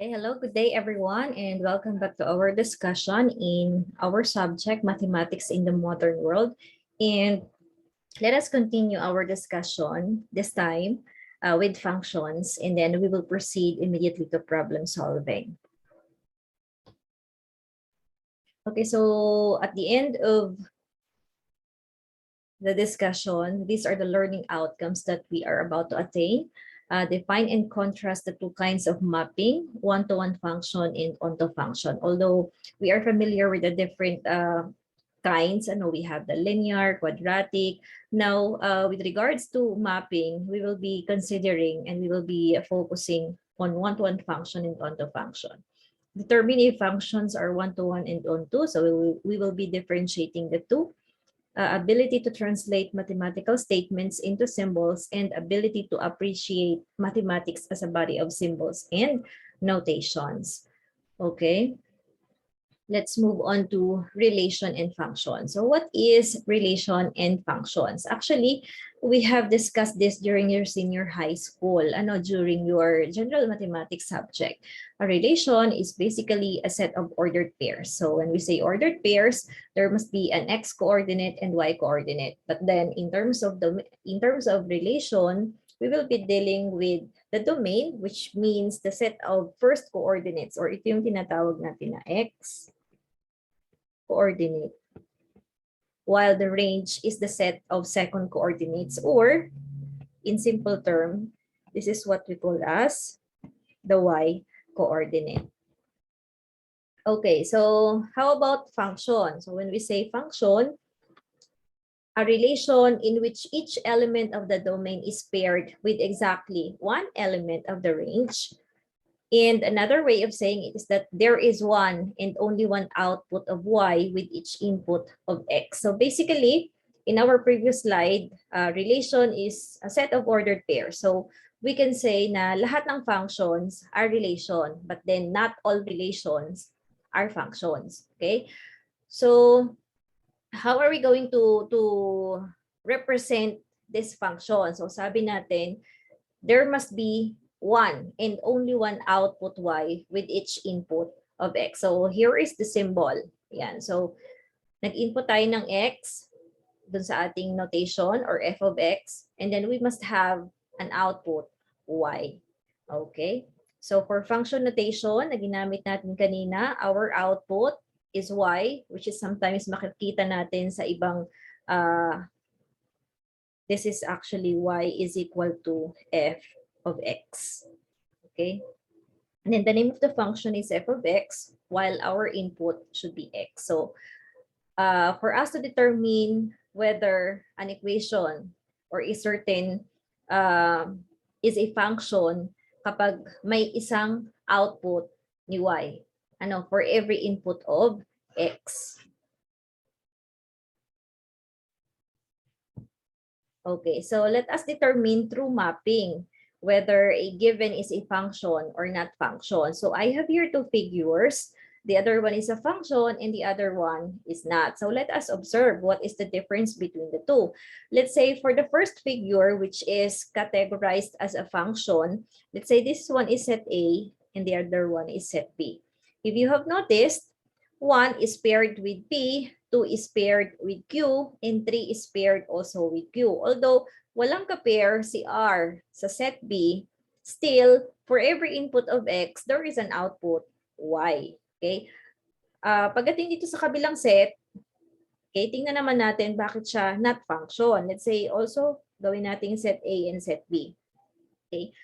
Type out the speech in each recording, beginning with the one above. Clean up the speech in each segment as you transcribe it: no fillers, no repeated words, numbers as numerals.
Hey, hello, good day everyone, and welcome back to our discussion in our subject, Mathematics in the Modern World. And let us continue our discussion this time with functions, and then we will proceed immediately to problem solving. Okay, so at the end of the discussion, these are the learning outcomes that we are about to attain. Define and contrast the two kinds of mapping, one-to-one function and onto function. Although we are familiar with the different kinds, we have the linear, quadratic. Now, with regards to mapping, we will be considering and we will be focusing on one-to-one function and onto function. Determine if functions are one-to-one and onto, so we will be differentiating the two. Ability to translate mathematical statements into symbols, and ability to appreciate mathematics as a body of symbols and notations. Okay, let's move on to relation and function. So what is relation and functions? Actually, we have discussed this during your senior high school, during your general mathematics subject. A relation is basically a set of ordered pairs. So when we say ordered pairs, there must be an x coordinate and y coordinate. But then in terms of relation, we will be dealing with the domain, which means the set of first coordinates, or ito yung tinatawag natin na x coordinate, while the range is the set of second coordinates, or in simple term, this is what we call as the y coordinate. Okay, so how about function? So when we say function, a relation in which each element of the domain is paired with exactly one element of the range. And another way of saying it is that there is one and only one output of y with each input of x. So basically, in our previous slide, relation is a set of ordered pairs. So we can say na lahat ng functions are relation, but then not all relations are functions. Okay? So how are we going to represent this function? So sabi natin, there must be one and only one output y with each input of x. So here is the symbol. Yan. So nag-input tayo ng x dun sa ating notation or f of x, and then we must have an output y. Okay? So for function notation na ginamit natin kanina, our output is y, which is sometimes makikita natin sa ibang this is actually y is equal to f of x. Okay, and then the name of the function is f of x, while our input should be x. So for us to determine whether an equation or a certain is a function kapag may isang output ni y, for every input of x. Okay, so let us determine through mapping whether a given is a function or not function. So I have here two figures. The other one is a function and the other one is not. So let us observe what is the difference between the two. Let's say for the first figure, which is categorized as a function, let's say this one is set A and the other one is set B. If you have noticed, 1 is paired with P, 2 is paired with Q, and 3 is paired also with Q. Although walang ka-pair si R sa set B, still, for every input of X, there is an output Y. Okay? Pagdating dito sa kabilang set, okay, tingnan naman natin bakit siya not function. Let's say also, gawin natin set A and set B. Okay?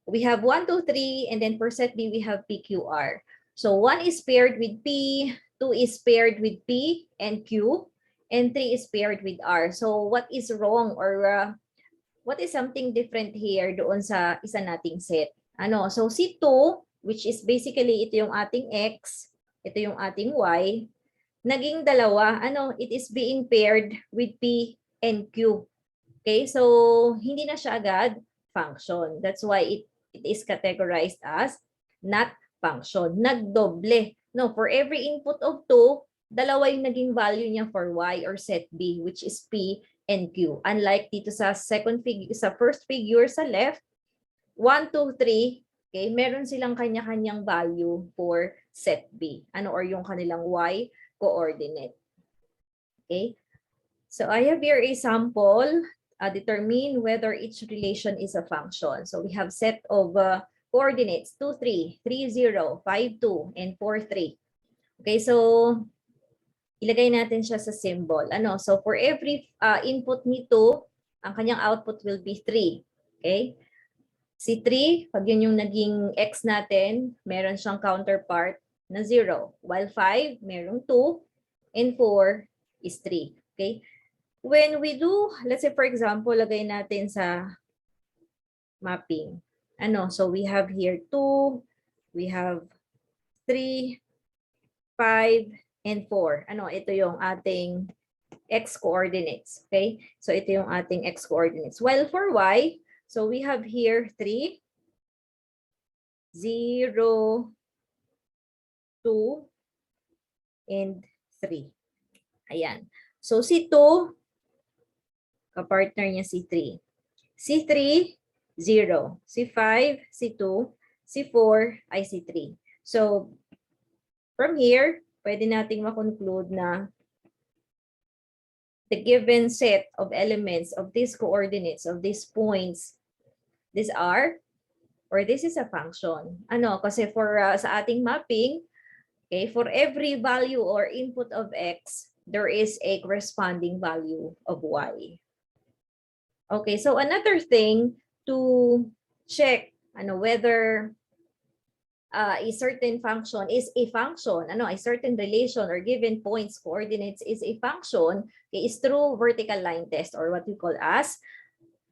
We have 1, 2, 3, and then for set B, we have PQR. So 1 is paired with P, 2 is paired with P and Q, and 3 is paired with R. So what is wrong, or what is something different here doon sa isa nating set? So si 2, which is basically ito yung ating X, ito yung ating Y, naging dalawa. It is being paired with P and Q. Okay, so hindi na siya agad function. That's why it is categorized as not function. Nagdoble. No, for every input of 2, dalawa yung naging value niya for Y or set B, which is P and Q. Unlike dito sa first figure sa left, 1, 2, 3, Okay, meron silang kanya-kanyang value for set B. Ano or yung kanilang y coordinate. Okay? So I have here a sample. Determine whether each relation is a function. So we have set of coordinates 2, 3, 3, 0, 5, 2, and 4, 3. Okay, so ilagay natin siya sa symbol. Ano? So for every input nito, ang kanyang output will be 3. Okay? Si 3, pag yun yung naging x natin, meron siyang counterpart na 0. While 5, merong 2, and 4 is 3. Okay? When we do, let's say for example, lagay natin sa mapping. Ano? So we have here 2, we have 3, 5, and 4. Ano? Ito yung ating x coordinates. Okay? So ito yung ating x coordinates. While for y, so we have here 3, 0, 2, and 3. Ayan. So si 2, kapartner niya si 3. Si 3, 0. Si 5, si 2. Si 4 ay si 3. So from here, pwede nating makonclude na the given set of elements of these coordinates, of these points, these are, or this is a function. Ano? Kasi for sa ating mapping, okay, for every value or input of x, there is a corresponding value of y. Okay, so another thing to check whether a certain function is a function, a certain relation or given points coordinates is a function, okay, is through vertical line test or what we call as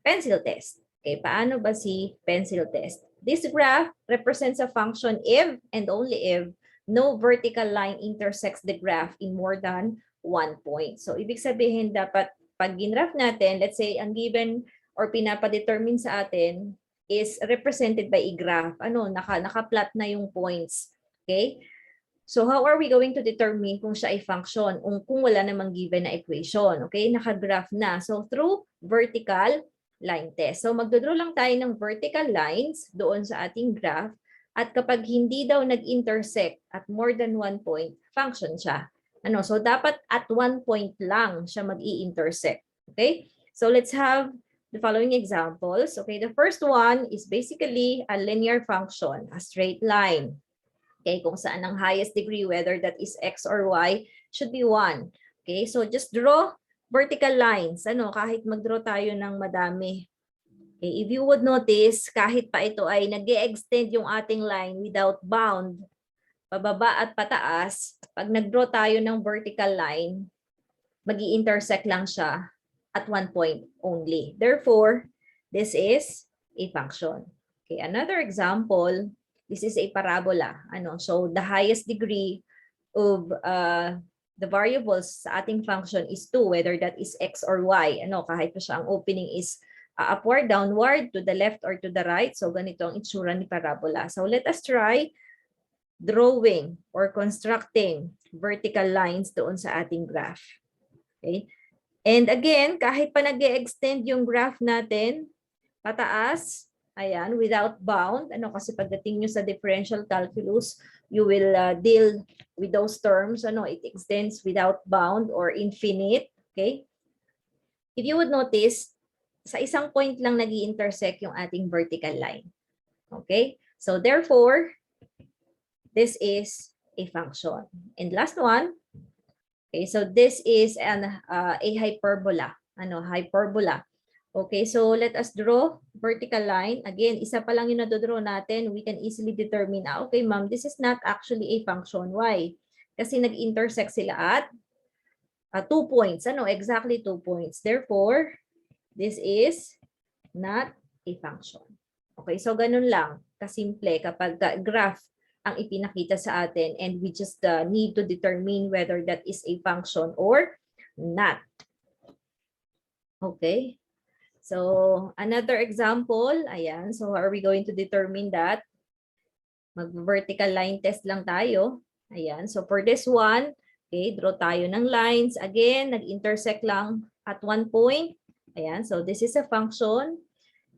pencil test. Okay, paano ba si pencil test? This graph represents a function if and only if no vertical line intersects the graph in more than 1 point. So, ibig sabihin dapat pag ginraph natin, let's say, ang given or pinapadetermine sa atin is represented by a graph. Naka-plot na yung points. Okay? So, how are we going to determine kung siya ay function kung wala namang given na equation? Okay? Naka-graph na. So, through vertical line test. So, magdodraw lang tayo ng vertical lines doon sa ating graph. At kapag hindi daw nag-intersect at more than 1 point, function siya. So dapat at 1 point lang siya mag-i-intersect. Okay? So let's have the following examples. Okay, the first one is basically a linear function, a straight line. Okay, kung saan ang highest degree, whether that is x or y, should be 1. Okay, so just draw vertical lines. Kahit mag-draw tayo ng madami. Okay, if you would notice, kahit pa ito ay nag-e-extend yung ating line without bound, pababa at pataas, pag nag-draw tayo ng vertical line, mag-i-intersect lang siya at 1 point only. Therefore, this is a function. Okay, another example, this is a parabola. So the highest degree of the variables sa ating function is 2, whether that is x or y. Kahit pa siya ang opening is upward, downward, to the left or to the right. So ganito ang itsura ni parabola. So let us try drawing or constructing vertical lines doon sa ating graph. Okay? And again, kahit pa nag-e-extend yung graph natin, pataas, ayan, without bound, kasi pagdating nyo sa differential calculus, you will deal with those terms, it extends without bound or infinite, okay? If you would notice, sa isang point lang nag-i-intersect yung ating vertical line. Okay? So therefore, this is a function. And last one, okay, so this is a hyperbola. Hyperbola. Okay, so let us draw vertical line. Again, isa pa lang yung nadodraw natin. We can easily determine, okay ma'am, this is not actually a function. Why? Kasi nag-intersect sila at 2 points. Exactly 2 points. Therefore, this is not a function. Okay, so ganun lang. Kasimple kapag graph ang ipinakita sa atin and we just need to determine whether that is a function or not. Okay. So, another example, ayan. So, how are we going to determine that? Mag-vertical line test lang tayo. Ayan. So, for this one, okay, draw tayo ng lines. Again, nag-intersect lang at 1 point. Ayan. So, this is a function.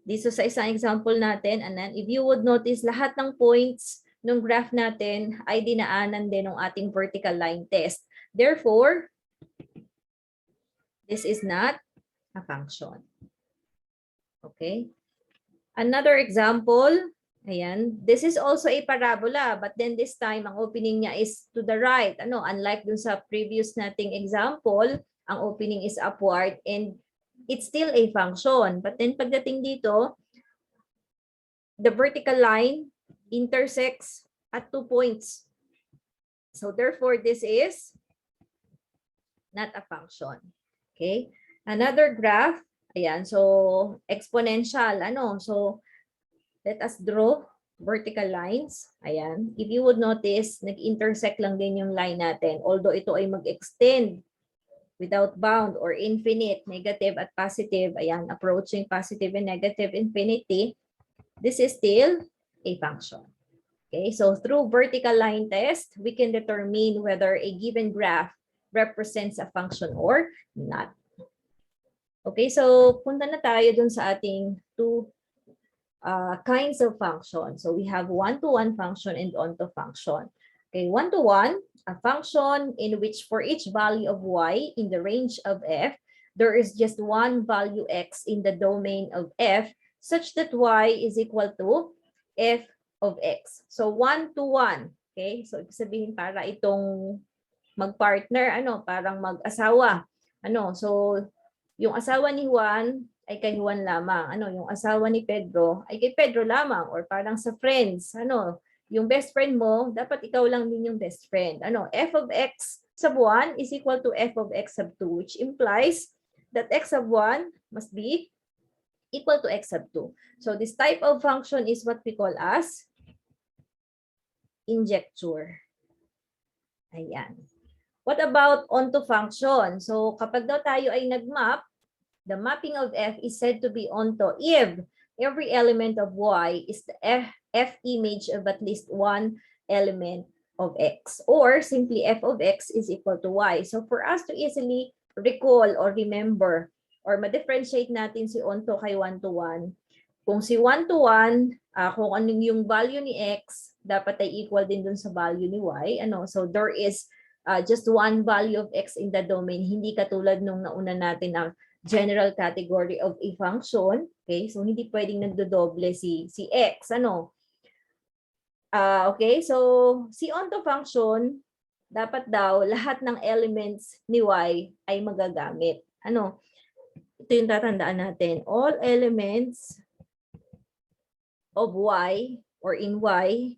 Dito sa isang example natin, and then if you would notice, lahat ng points ng graph natin ay dinaanan din ng ating vertical line test. Therefore, this is not a function. Okay? Another example, ayan, this is also a parabola, but then this time, ang opening niya is to the right. Ano, unlike dun sa previous nating example, ang opening is upward and it's still a function. But then pagdating dito, the vertical line intersects at 2 points. So therefore, this is not a function. Okay? Another graph, ayan, so exponential, ano, so let us draw vertical lines. Ayan, if you would notice, nag-intersect lang din yung line natin, although ito ay mag-extend without bound or infinite, negative at positive, ayan, approaching positive and negative infinity, this is still a function. Okay, so through vertical line test, we can determine whether a given graph represents a function or not. Okay, so punta na tayo dun sa ating two kinds of function. So we have one-to-one function and onto function. Okay, one-to-one, a function in which for each value of y in the range of f, there is just one value x in the domain of f such that y is equal to f of x. So one-to-one. Okay, so ibig sabihin para itong mag-partner, ano, parang mag-asawa. Ano, so yung asawa ni Juan ay kay Juan lamang. Ano, yung asawa ni Pedro ay kay Pedro lamang, or parang sa friends. Ano, yung best friend mo, dapat ikaw lang din yung best friend. Ano, f of x sub 1 is equal to f of x sub 2, which implies that x sub 1 must be equal to x sub 2. So this type of function is what we call as injecture. Ayan. What about onto function? So kapag daw tayo ay nagmap, the mapping of f is said to be onto if every element of y is the f image of at least one element of x, or simply f of x is equal to y. So for us to easily recall or remember or ma-differentiate natin si onto kay one-to-one, kung si one-to-one, kung ano yung value ni x, dapat ay equal din dun sa value ni y. Ano? So there is just one value of x in the domain, hindi katulad nung nauna natin ang general category of a function. Okay, so hindi pwedeng nagdodoble si x. Ano? Okay, so si onto function, dapat daw lahat ng elements ni y ay magagamit. Ano? Ito yung tatandaan natin. All elements of y or in y,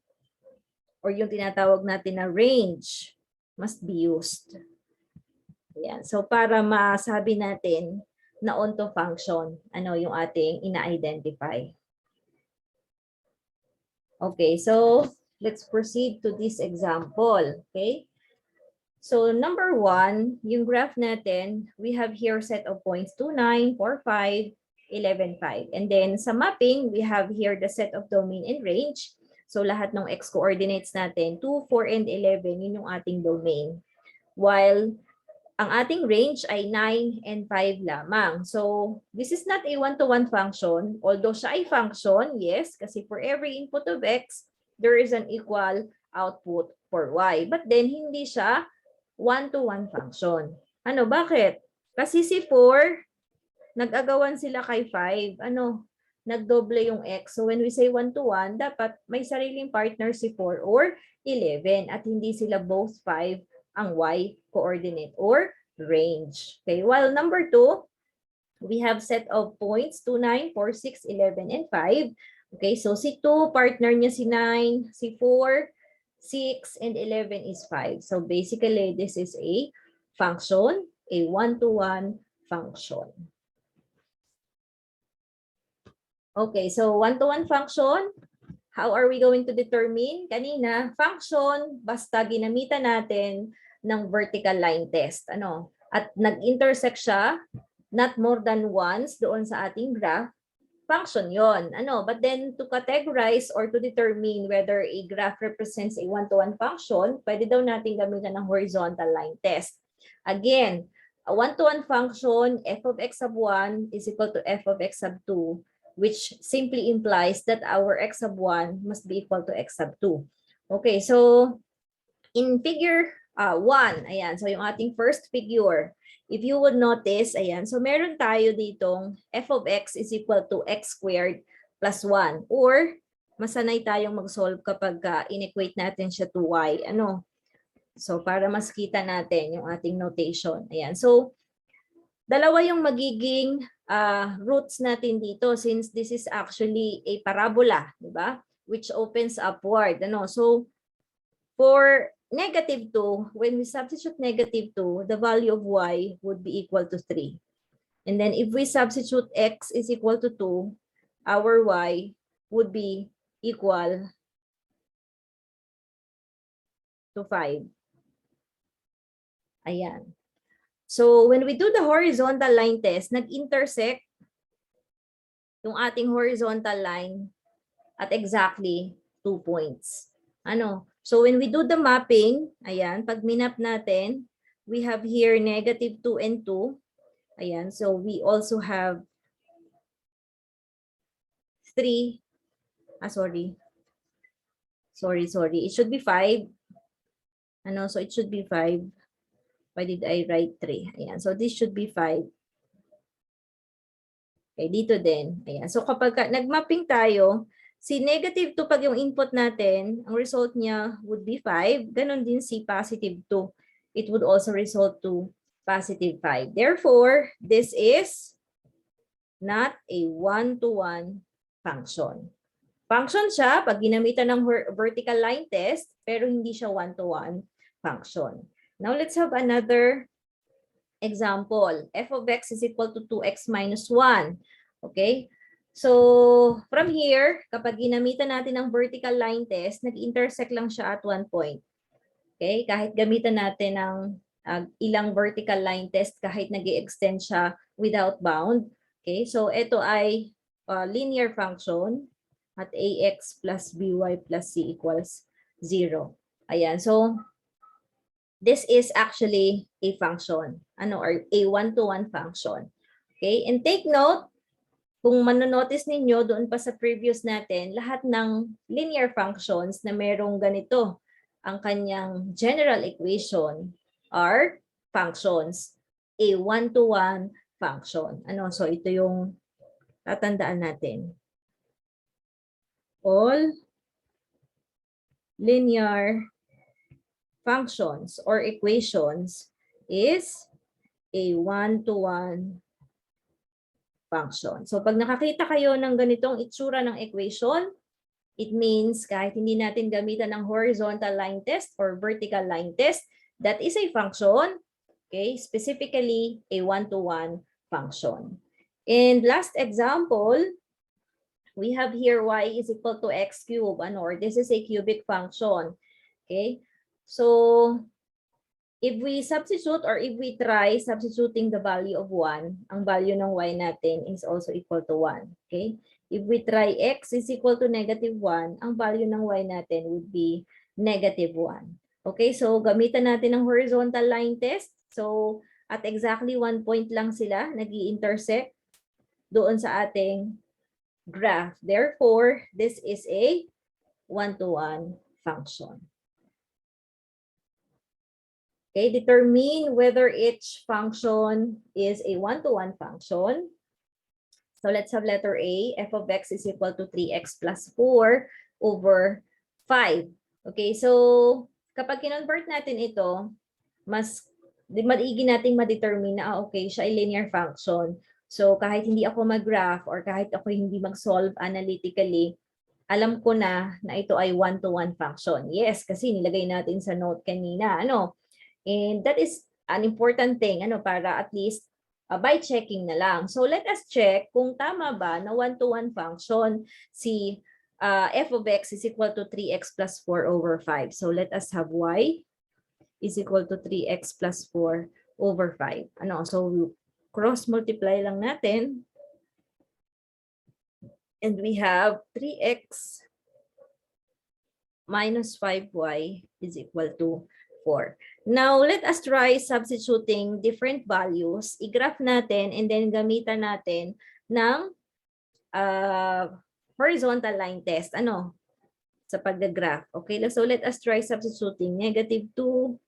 or yung tinatawag natin na range, must be used. Ayan. So para masabi natin na onto function, ano yung ating ina-identify. Okay, so let's proceed to this example. Okay, so number 1, yung graph natin, we have here set of points 2, 9, 4, 5, 11, 5. And then sa mapping, we have here the set of domain and range. So lahat ng x coordinates natin, 2, 4, and 11, yun yung ating domain. While ang ating range ay 9 and 5 lamang. So this is not a one-to-one function, although siya ay function, yes, kasi for every input of x, there is an equal output for y. But then hindi siya one-to-one function. Ano, bakit? Kasi si 4, nag-agawan sila kay 5. Ano, nagdoble yung x. So when we say one-to-one, dapat may sariling partner si 4 or 11 at hindi sila both 5 ang y coordinate or range. Okay, while number 2, we have set of points 2, 9, 4, 6, 11, and 5. Okay, so si 2, partner niya si 9, si 4, 6, and 11 is 5. So basically, this is a function, a one-to-one function. Okay, so one-to-one function, how are we going to determine? Kanina, function, basta ginamitan natin ng vertical line test. Ano? At nag-intersect siya, not more than once doon sa ating graph, function yon. Ano? But then to categorize or to determine whether a graph represents a one-to-one function, pwede daw natin gamitan ng horizontal line test. Again, a one-to-one function, f of x sub 1 is equal to f of x sub 2, which simply implies that our x sub 1 must be equal to x sub 2. Okay, so in figure 1, ayan, so yung ating first figure, if you would notice, ayan, so meron tayo ditong f of x is equal to x squared plus 1, or masanay tayong mag-solve kapag inequate natin siya to y. Ano? So, para mas kita natin yung ating notation. Ayan. So, dalawa yung magiging roots natin dito since this is actually a parabola, di ba? Which opens upward. Ano? So, for negative 2, when we substitute negative 2, the value of y would be equal to 3. And then if we substitute x is equal to 2, our y would be equal to 5. Ayan. So when we do the horizontal line test, nag-intersect yung ating horizontal line at exactly 2 points. Ano? So when we do the mapping, ayan, pag minap natin, we have here negative 2 and 2. Ayan, so we also have 3. Sorry. It should be 5. Ano, so it should be 5. Why did I write 3? Ayan, so this should be 5. Okay, dito din. Ayan, so kapag nag-mapping tayo, si negative 2 pag yung input natin, ang result niya would be 5. Ganon din si positive 2. It would also result to positive 5. Therefore, this is not a one-to-one function. Function siya pag ginamitan ng vertical line test, pero hindi siya one-to-one function. Now, let's have another example. F of x is equal to 2x minus 1. Okay? So, from here, kapag ginamitan natin ng vertical line test, nag-intersect lang siya at 1 point. Okay? Kahit gamitan natin ng ilang vertical line test, kahit nag-i-extend siya without bound. Okay? So, ito ay linear function at ax plus by plus c equals 0. Ayan. So, this is actually a function, or a one-to-one function. Okay, and take note, kung manonotice ninyo doon pa sa previous natin, lahat ng linear functions na merong ganito, ang kanyang general equation are functions, a one-to-one function. So ito yung tatandaan natin. All linear functions or equations is a one-to-one function. So pag nakakita kayo ng ganitong itsura ng equation, it means kahit hindi natin gamitan ng horizontal line test or vertical line test, that is a function, okay, specifically a one-to-one function. And last example, we have here y is equal to x cubed, or this is a cubic function. Okay, so if we substitute or if we try substituting the value of 1, ang value ng y natin is also equal to 1. Okay? If we try x is equal to negative 1, ang value ng y natin would be negative 1. Okay? So, gamitan natin ang horizontal line test. So, at exactly 1 point lang sila nag-i-intersect doon sa ating graph. Therefore, this is a one-to-one function. Okay, determine whether each function is a one-to-one function. So let's have letter A. F of x is equal to 3x plus 4 over 5. Okay, so kapag kinonvert natin ito, mas maigi nating ma-determine na okay, siya ay linear function. So kahit hindi ako mag-graph or kahit ako hindi mag-solve analytically, alam ko na ito ay one-to-one function. Yes, kasi nilagay natin sa note kanina. And that is an important thing, para at least by checking na lang. So let us check kung tama ba na one-to-one function si f of x is equal to 3x plus 4 over 5. So let us have y is equal to 3x plus 4 over 5. So cross multiply lang natin. And we have 3x minus 5y is equal to 4. Now, let us try substituting different values. I-graph natin and then gamitan natin ng horizontal line test. Ano? Sa pag-graph. Okay, so let us try substituting -2,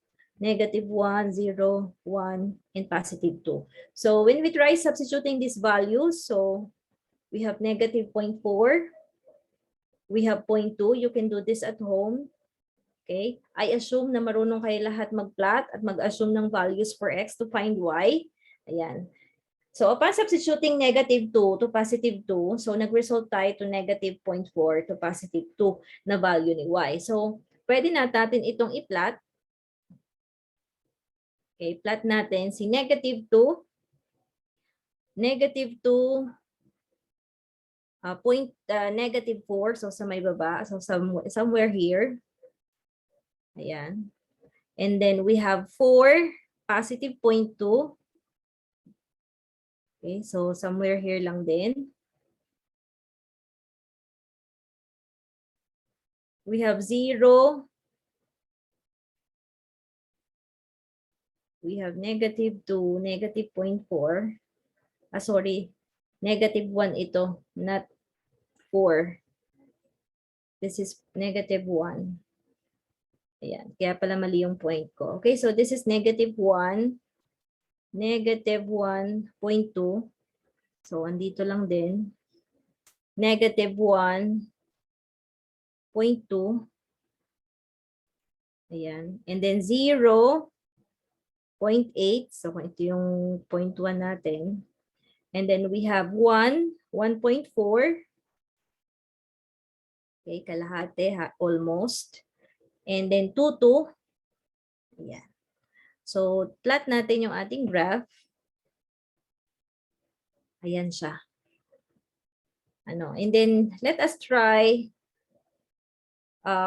-1, 0, 1, and +2. So when we try substituting these values, so we have -0.4, we have 0.2. You can do this at home. Okay, I assume na marunong kayo lahat mag-plot at mag-assume ng values for x to find y. Ayan. So upon substituting -2 to +2, so nag-result tayo to -0.4 to +2 na value ni y. So pwede natin itong i-plot. Okay, plot natin si -2, -2, -4, so sa may baba, so somewhere here. Ayan. And then we have 4, +0.2. Okay, so somewhere here lang din. We have 0. We have -2, -0.4. Sorry, -1 ito, not 4. This is -1. Ayan, kaya pala mali yung point ko. Okay, so this is -1, -1.2. So, andito lang din. -1.2. Ayan. And then 0.8. So, ito yung 0.1 natin. And then we have 1, 1.4. Okay, kalahati, almost. And then 2, 2. Ayan. So, plot natin yung ating graph. Ayan siya. And then, let us try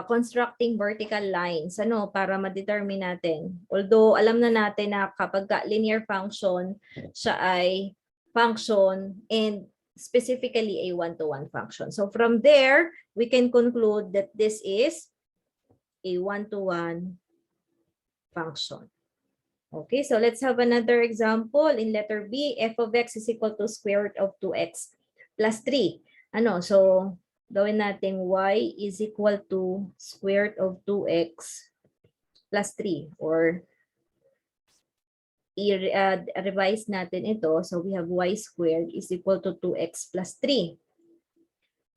constructing vertical lines para ma-determine natin. Although alam na natin na kapag linear function, siya ay function and specifically a one-to-one function. So from there, we can conclude that this is a one-to-one function. Okay, so let's have another example. In letter B, f of x is equal to square root of 2x plus 3. So gawin natin y is equal to square root of 2x plus 3, or i-revise natin ito. So we have y squared is equal to 2x plus 3.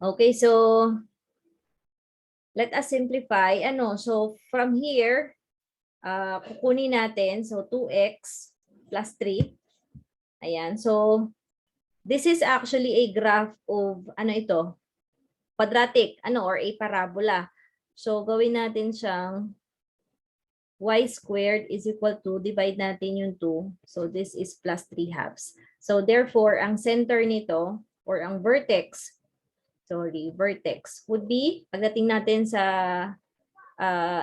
Okay, so let us simplify. So from here, kukunin natin. So 2x plus 3. Ayan. So this is actually a graph of ito? Quadratic, or a parabola. So, gawin natin siyang y squared is equal to, divide natin yung 2. So, this is plus 3 halves. So, therefore, ang center nito, or ang vertex would be, pagdating natin sa,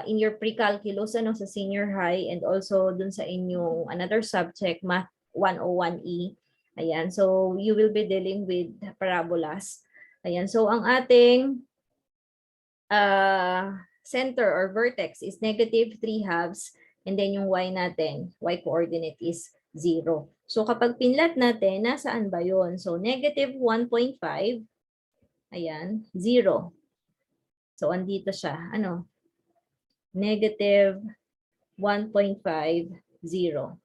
in your pre-calculus, sa senior high, and also dun sa inyong another subject, Math 101E. Ayan, so you will be dealing with parabolas. Ayan, so ang ating center or vertex is -3 halves, and then yung y natin, y coordinate is 0. So kapag pinlat natin, nasaan ba yun? So -1.5, ayan, 0. So andito siya, -1.5, 0.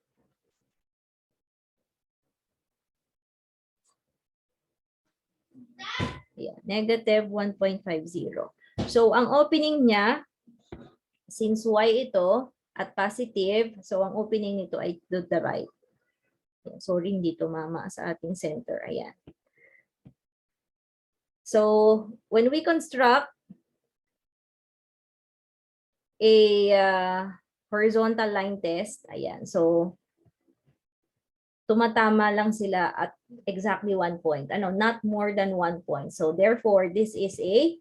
Yeah, -1.50. So, ang opening niya, since y ito at positive, so ang opening nito ay to the right. Sorry, hindi tumama sa ating center. Ayan. So, when we construct a horizontal line test, ayan. So, tumatama lang sila at exactly 1 point. Not more than 1 point. So therefore, this is a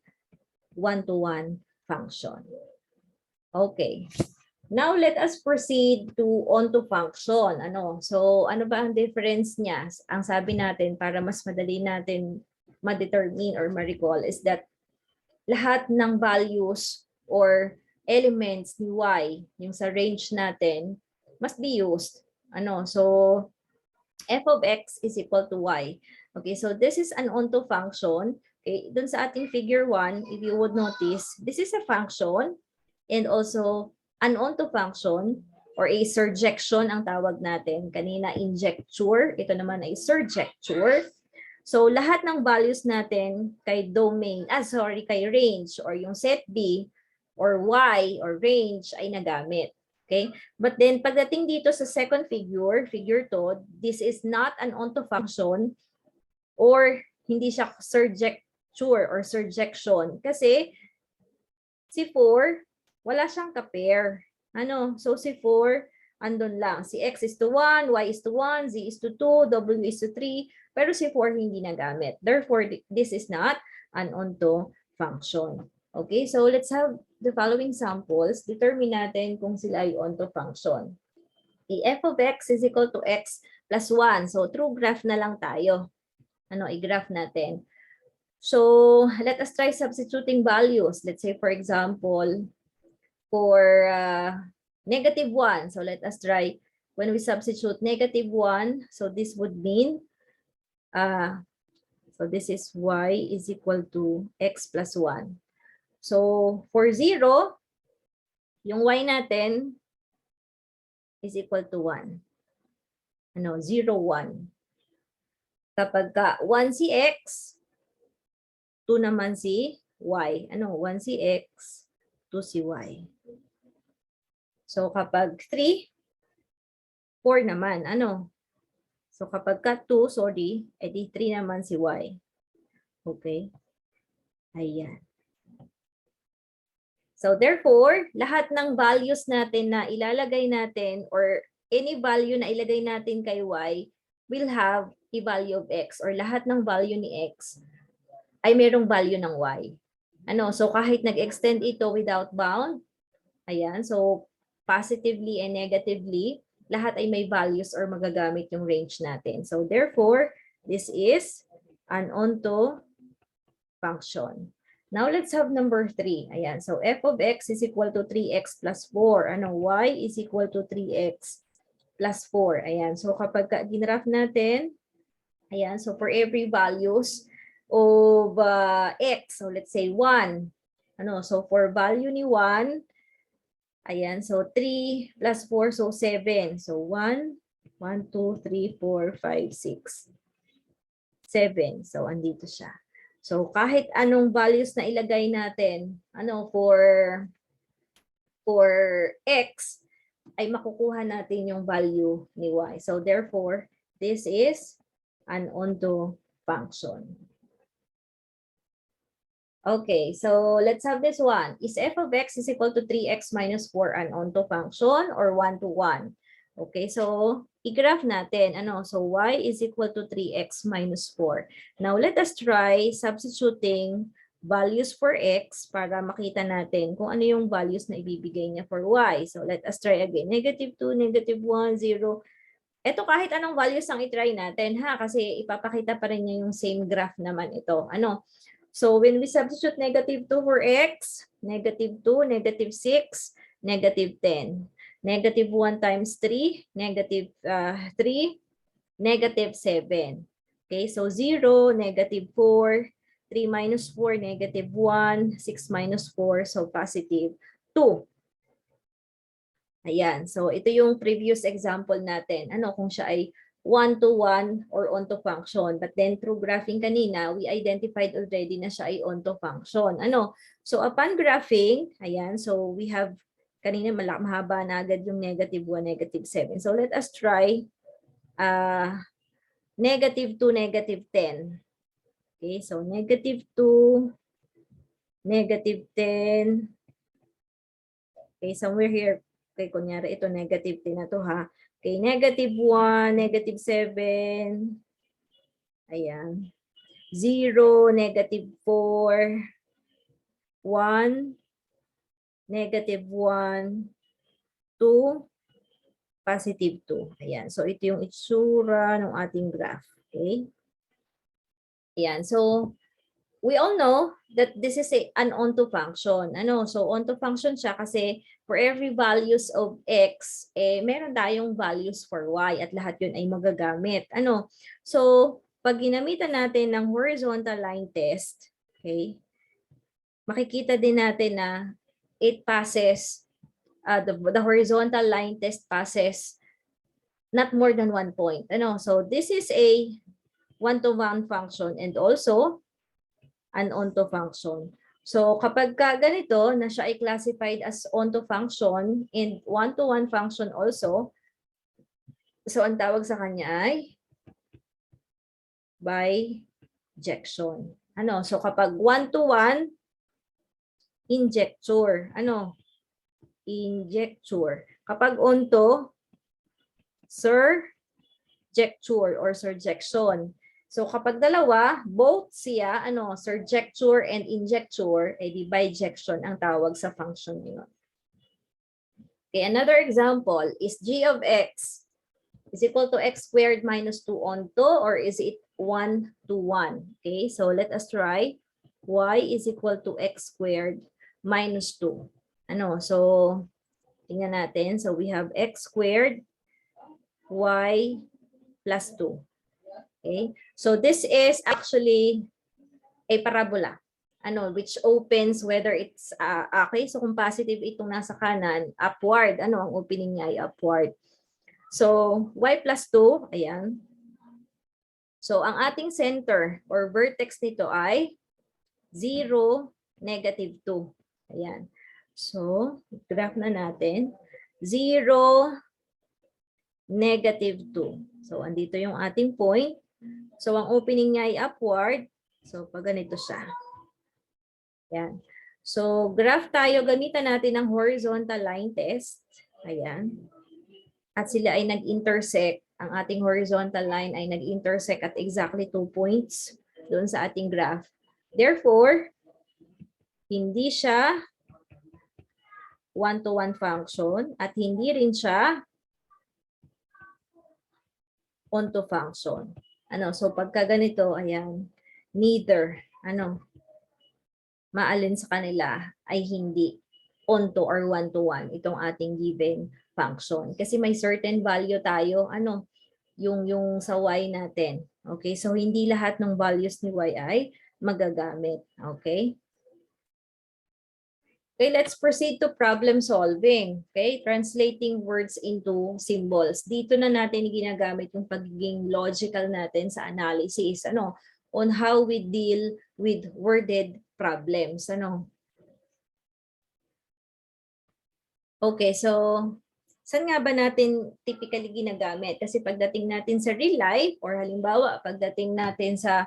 one-to-one function. Okay. Now let us proceed to onto function. So ano ba ang difference niya? Ang sabi natin para mas madali natin ma-determine or ma-recall is that lahat ng values or elements ni y, yung sa range natin, must be used. So f of x is equal to y. Okay, so this is an onto function. Okay, dun sa ating figure 1, if you would notice, this is a function and also an onto function or a surjection ang tawag natin. Kanina injecture, ito naman ay surjecture. So lahat ng values natin kay domain, kay range or yung set B or Y or range ay nagamit. Okay? But then pagdating dito sa second figure, figure 2, this is not an onto function or hindi siya surjecture or surjection kasi si 4 wala siyang ka-pair. So si 4 andun lang. Si X is to 1, Y is to 1, Z is to 2, W is to 3, pero si 4 hindi nagamit. Therefore, this is not an onto function. Okay, so let's have the following samples. Determine natin kung sila ay onto function. F of X is equal to X plus 1. So true graph na lang tayo. I-graph natin. So let us try substituting values. Let's say, for example, for -1. So let us try when we substitute -1. So this would mean, so this is Y is equal to X plus 1. So for 0, yung Y natin is equal to 1. 0, 1. Kapag 1 si X, 2 naman si Y. 1 si X, 2 si Y. So kapag 3, 4 naman. So kapag 2, sorry, edi 3 naman si Y. Okay? Ayan. So therefore, lahat ng values natin na ilalagay natin or any value na ilagay natin kay Y will have a value of X or lahat ng value ni X ay merong value ng Y. So kahit nag-extend ito without bound, ayan, so positively and negatively, lahat ay may values or magagamit yung range natin. So therefore, this is an onto function. Now let's have number 3. Ayan, so f of X is equal to 3X plus 4. Y is equal to 3X plus 4. Ayan, so kapag ginraph natin, ayan, so for every values of X, so let's say 1. So for value ni 1, ayan, so 3 plus 4, so 7. So 1, 2, 3, 4, 5, 6, 7. So andito siya. So kahit anong values na ilagay natin, for X, ay makukuha natin yung value ni Y. So therefore, this is an onto function. Okay, so let's have this one. Is f of X is equal to 3X minus 4 an onto function or 1 to 1? Okay, so i-graph natin. So Y is equal to 3X minus 4. Now let us try substituting values for X para makita natin kung ano yung values na ibibigay niya for Y. So let us try again. -2, -1, 0. Ito kahit anong values ang i-try natin kasi ipapakita pa rin niya yung same graph naman ito. So when we substitute -2 for X, -2, -6, -10. -1 times 3, -3, -7. Okay, so 0, -4, 3 minus 4, -1, 6 minus 4, so positive 2. Ayan, so ito yung previous example natin. Kung siya ay 1 to 1 or onto function. But then through graphing kanina, we identified already na siya ay onto function. So upon graphing, ayan, so we have, kanina mahaba na agad yung -1, -7. So let us try -2, -10. Okay, so -2, -10. Okay, somewhere here, okay, kunyari ito -10 na to ha. Okay, -1, -7. Ayan. 0, -4, 1, -1, 2, +2. Ayan. So ito yung itsura ng ating graph. Okay? Ayan. So we all know that this is an onto function. So onto function siya kasi for every values of X, meron tayong values for Y at lahat yun ay magagamit. So pag ginamitan natin ng horizontal line test, okay, makikita din natin na it passes, the horizontal line test passes not more than 1 point. Ano? So this is a one-to-one function and also an onto function. So kapag ka ganito na siya ay classified as onto function and one-to-one function also, so ang tawag sa kanya ay bijection. Ano? So kapag one-to-one, injecture. Ano? Injecture. Kapag onto, surjecture or surjection. So kapag dalawa, both siya, ano, surjecture and injecture, eh di bijection ang tawag sa function niyo. Okay, another example is g of x is equal to x squared minus 2 onto, or is it 1 to 1? Okay, so let us try. Y is equal to x squared minus 2. Ano, so tingnan natin. So we have x squared y plus 2. Okay, so this is actually a parabola, ano, which opens whether it's okay, so kung positive itong nasa kanan, upward, ano, ang opening niya ay upward. So y plus 2, ayan. So ang ating center or vertex nito ay 0, negative 2. Ayan. So graph na natin. 0, negative 2. So andito yung ating point. So, ang opening niya ay upward. So, pag ganito siya. Ayan. So, graph tayo. Gamitan natin ang horizontal line test. Ayan. At sila ay nag-intersect. Ang ating horizontal line ay nag-intersect at exactly 2 points doon sa ating graph. Therefore, hindi siya one-to-one function at hindi rin siya onto function. Ano, so pagka ganito, ayan, neither, ano, maalin sa kanila ay hindi onto or one-to-one itong ating given function. Kasi may certain value tayo, ano, yung sa y natin. Okay, so hindi lahat ng values ni y ay magagamit. Okay? Okay, let's proceed to problem solving. Okay, translating words into symbols. Dito na natin ginagamit yung pagiging logical natin sa analysis. Ano, on how we deal with worded problems. Ano. Okay, so saan nga ba natin typically ginagamit? Kasi pagdating natin sa real life or halimbawa pagdating natin sa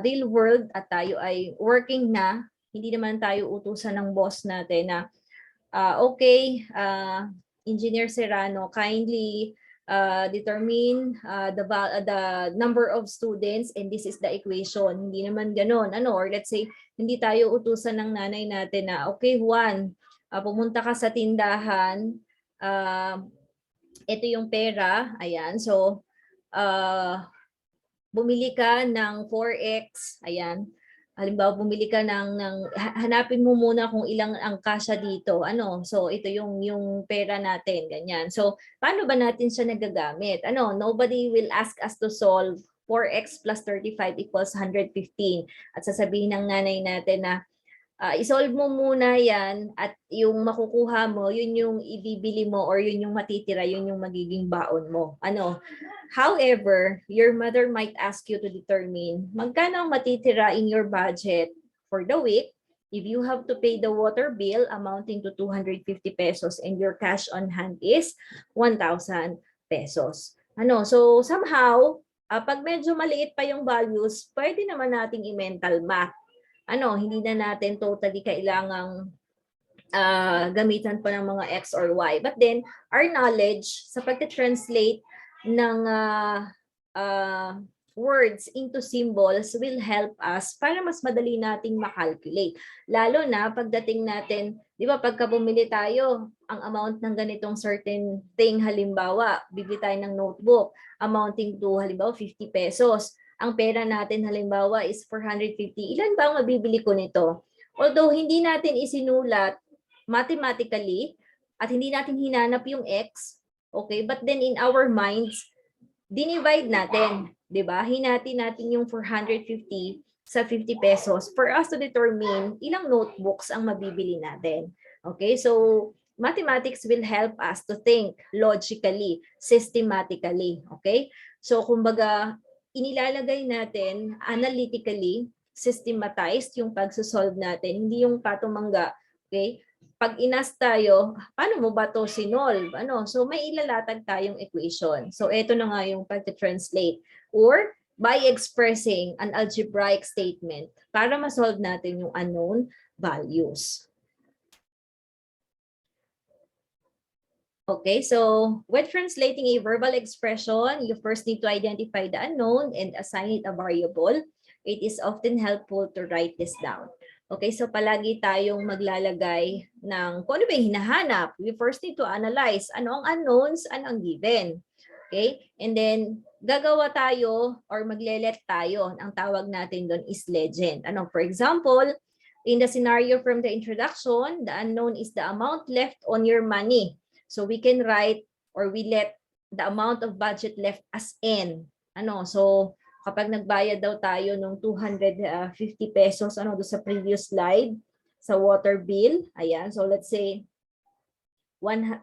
real world at tayo ay working na, hindi naman tayo utusan ng boss natin na okay, Engineer Serrano, kindly determine the number of students and this is the equation. Hindi naman ganon. Ano, or let's say, hindi tayo utusan ng nanay natin na, okay, Juan, pumunta ka sa tindahan, ito yung pera, ayan, so, bumili ka ng 4x, ayan. Halimbawa, bumili ka hanapin mo muna kung ilang ang kasya dito. Ano? So, ito yung pera natin, ganyan. So, paano ba natin siya nagagamit? Ano? Nobody will ask us to solve 4x plus 35 equals 115. At sasabihin ng nanay natin na, isolve mo muna yan at yung makukuha mo, yun yung ibibili mo or yun yung matitira, yun yung magiging baon mo. Ano? However, your mother might ask you to determine magkano ang matitira in your budget for the week if you have to pay the water bill amounting to 250 pesos and your cash on hand is 1,000 pesos. Ano? So somehow, pag medyo maliit pa yung values, pwede naman nating i-mental math. Ano, hindi na natin totally kailangang gamitan pa ng mga X or Y. But then, our knowledge sa pag-translate ng words into symbols will help us para mas madali nating makalculate. Lalo na pagdating natin, di ba pagka bumili tayo, ang amount ng ganitong certain thing, halimbawa, bibili tayo ng notebook, amounting to halimbawa 50 pesos. Ang pera natin halimbawa is 450. Ilan ba ang mabibili ko nito? Although hindi natin isinulat mathematically at hindi natin hinanap yung X, okay? But then in our minds, dinivide natin. 'Di ba? Hinati natin yung 450 sa 50 pesos for us to determine ilang notebooks ang mabibili natin. Okay? So, mathematics will help us to think logically, systematically. Okay? So, kumbaga, inilalagay natin analytically, systematized yung pagsosolve natin, hindi yung patumangga. Okay? Pag inas tayo, paano mo ba to sinolve? Ano? So, may ilalatag tayong equation. So, ito na nga yung pag-translate. Or, by expressing an algebraic statement para ma-solve natin yung unknown values. Okay, so when translating a verbal expression, you first need to identify the unknown and assign it a variable. It is often helpful to write this down. Okay, so palagi tayong maglalagay ng kung ano ba yung hinahanap. We first need to analyze ano ang unknowns, ano ang given. Okay, and then gagawa tayo or magle-let tayo. Ang tawag natin doon is legend. Ano, for example, in the scenario from the introduction, the unknown is the amount left on your money. So we can write or we let the amount of budget left as N. Ano, so kapag nagbayad daw tayo ng 250 pesos ano do sa previous slide sa water bill, ayan. So let's say 1,000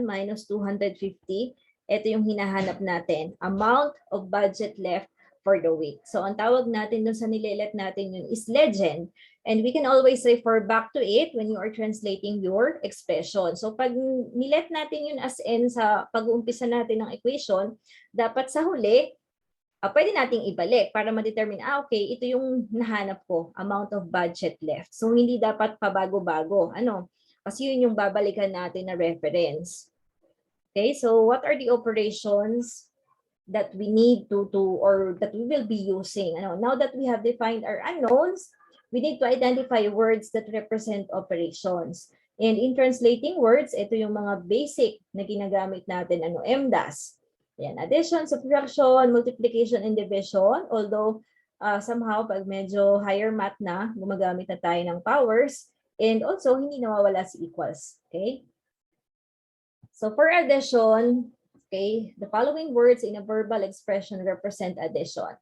minus 250, ito yung hinahanap natin, amount of budget left for the week. So ang tawag natin dun sa nilelet natin yun is legend. And we can always refer back to it when you are translating your expression. So pag nilet natin yun as n sa pag-uumpisa natin ng equation, dapat sa huli, pwede nating ibalik para ma-determine, okay, ito yung nahanap ko, amount of budget left. So hindi dapat pabago-bago. Ano? Kasi yun yung babalikan natin na reference. Okay, so what are the operations that we need to or that we will be using? Ano, now that we have defined our unknowns, we need to identify words that represent operations. And in translating words, ito yung mga basic na ginagamit natin, ano, MDAS. Yan, addition, subtraction, multiplication, and division. Although, somehow, pag medyo higher math na, gumagamit na tayo ng powers. And also, hindi nawawala si equals. Okay? So for addition, okay, the following words in a verbal expression represent addition.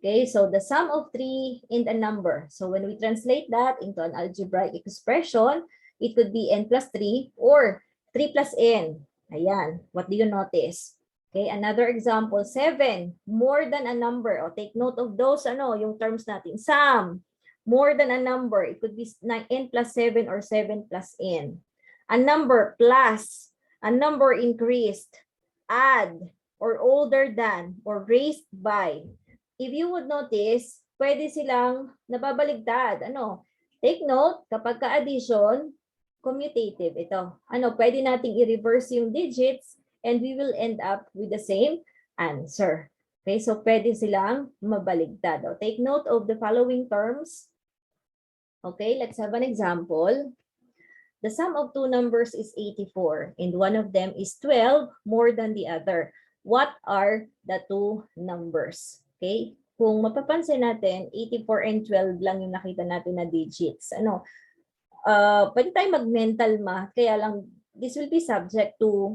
Okay, so the sum of 3 in a number. So when we translate that into an algebraic expression, it could be n plus 3 or 3 plus n. Ayan, what do you notice? Okay, another example, 7, more than a number. O take note of those, ano, yung terms natin. Sum, more than a number. It could be n plus 7 or 7 plus n. A number plus, a number increased, add, or older than, or raised by. If you would notice, pwede silang nababaligtad. Ano? Take note, kapag ka-addition, commutative ito. Ano, pwede nating i-reverse yung digits and we will end up with the same answer. Okay, so pwede silang mabaligtad. O, take note of the following terms. Okay, let's have an example. The sum of two numbers is 84 and one of them is 12 more than the other. What are the two numbers? Okay? Kung mapapansin natin, 84 and 12 lang yung nakita natin na digits. Ano? Pwede tayo mag-mental math, kaya lang this will be subject to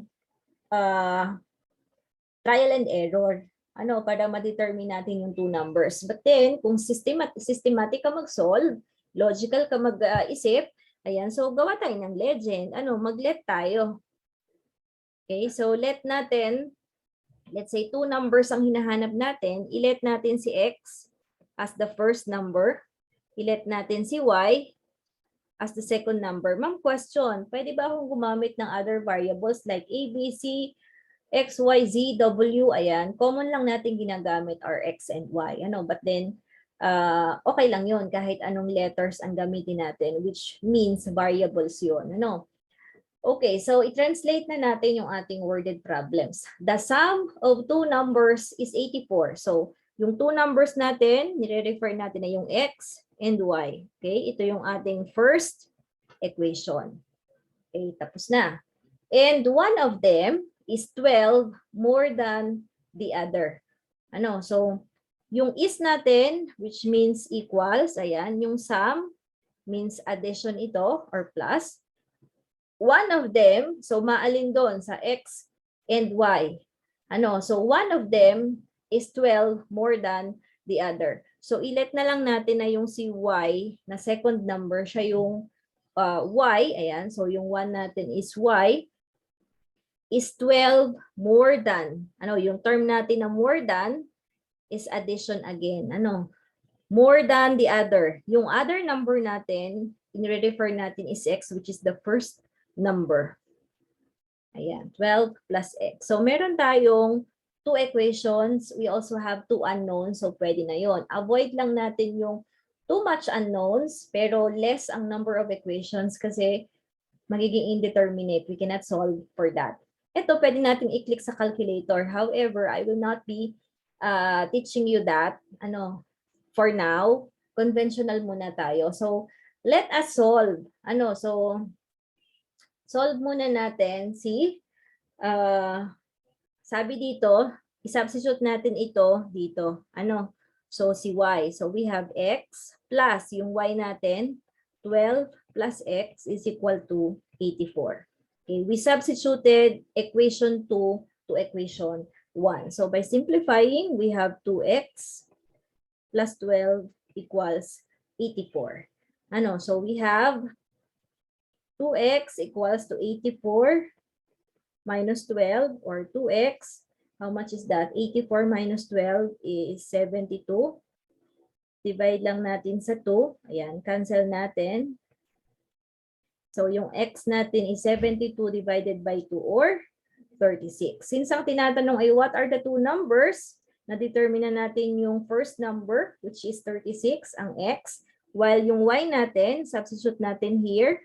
trial and error. Ano, para ma-determine natin yung two numbers. But then, kung systematic ka mag-solve, logical ka mag-isip, ayan, so gawa tayo ng legend. Ano, mag-let tayo. Okay, so let natin, let's say two numbers ang hinahanap natin. I-let natin si X as the first number. I-let natin si Y as the second number. Ma'am, question, pwede ba akong gumamit ng other variables like A, B, C, X, Y, Z, W? Ayan, common lang natin ginagamit are X and Y. Ano, but then, okay lang yun kahit anong letters ang gamitin natin, which means variables yun. Ano? Okay, so i-translate na natin yung ating worded problems. The sum of two numbers is 84. So, yung two numbers natin, nire-refer natin na yung X and Y. Okay, ito yung ating first equation. Okay, tapos na. And one of them is 12 more than the other. Ano, so, yung is natin, which means equals, ayan, yung sum means addition ito or plus. One of them, so maalin doon sa X and Y. Ano, so one of them is 12 more than the other. So, ilet na lang natin na yung si y na second number, siya yung y. Ayan. So, yung 1 natin is y is 12 more than. Ano, yung term natin na more than is addition again. Ano? More than the other. Yung other number natin, in-refer natin is x, which is the first number. Ayan, 12 plus x. So, meron tayong two equations. We also have two unknowns. So, pwede na yon. Avoid lang natin yung too much unknowns, pero less ang number of equations kasi magiging indeterminate. We cannot solve for that. Ito, pwede natin i-click sa calculator. However, I will not be teaching you that. For now, conventional muna tayo. So, let us solve. Solve muna natin si, sabi dito, i-substitute natin ito dito. So, si y. So, we have x plus yung y natin, 12 plus x is equal to 84. Okay, we substituted equation 2 to equation 1. So, by simplifying, we have 2x plus 12 equals 84. So we have 2x equals to 84 minus 12, or 2x. How much is that? 84 minus 12 is 72. Divide lang natin sa 2. Ayan, cancel natin. So yung x natin is 72 divided by 2, or 36. Since ang tinatanong ay what are the two numbers, na-determine na natin yung first number, which is 36, ang x, while yung y natin, substitute natin here.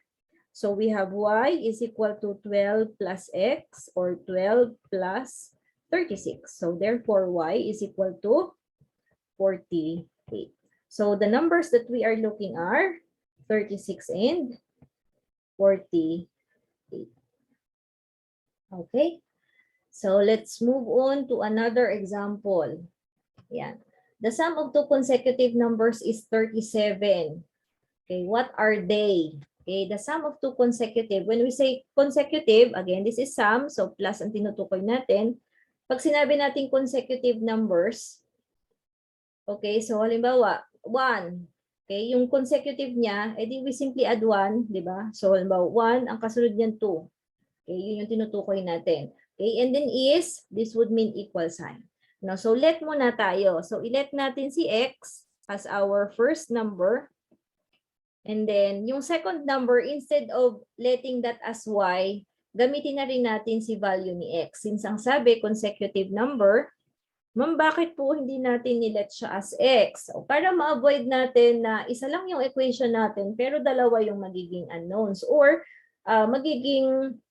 So we have y is equal to 12 plus x, or 12 plus 36. So therefore, y is equal to 48. So the numbers that we are looking are 36 and 48. Okay. So let's move on to another example. Yan. The sum of two consecutive numbers is 37. Okay, what are they? Okay, the sum of two consecutive. When we say consecutive, again, this is sum, so plus ang tinutukoy natin. Pag sinabi natin consecutive numbers, okay, so halimbawa, 1. Okay, yung consecutive niya, edi we simply add 1, di ba? So halimbawa, 1, ang kasunod niyan 2. Okay, yun yung tinutukoy natin. Okay, and then is, this would mean equal sign. No, so let muna tayo. So i-let natin si x as our first number. And then yung second number, instead of letting that as y, gamitin na rin natin si value ni x. Since ang sabi, consecutive number, ma'am, bakit po hindi natin nilet siya as x? So, para ma-avoid natin na isa lang yung equation natin, pero dalawa yung magiging unknowns. Or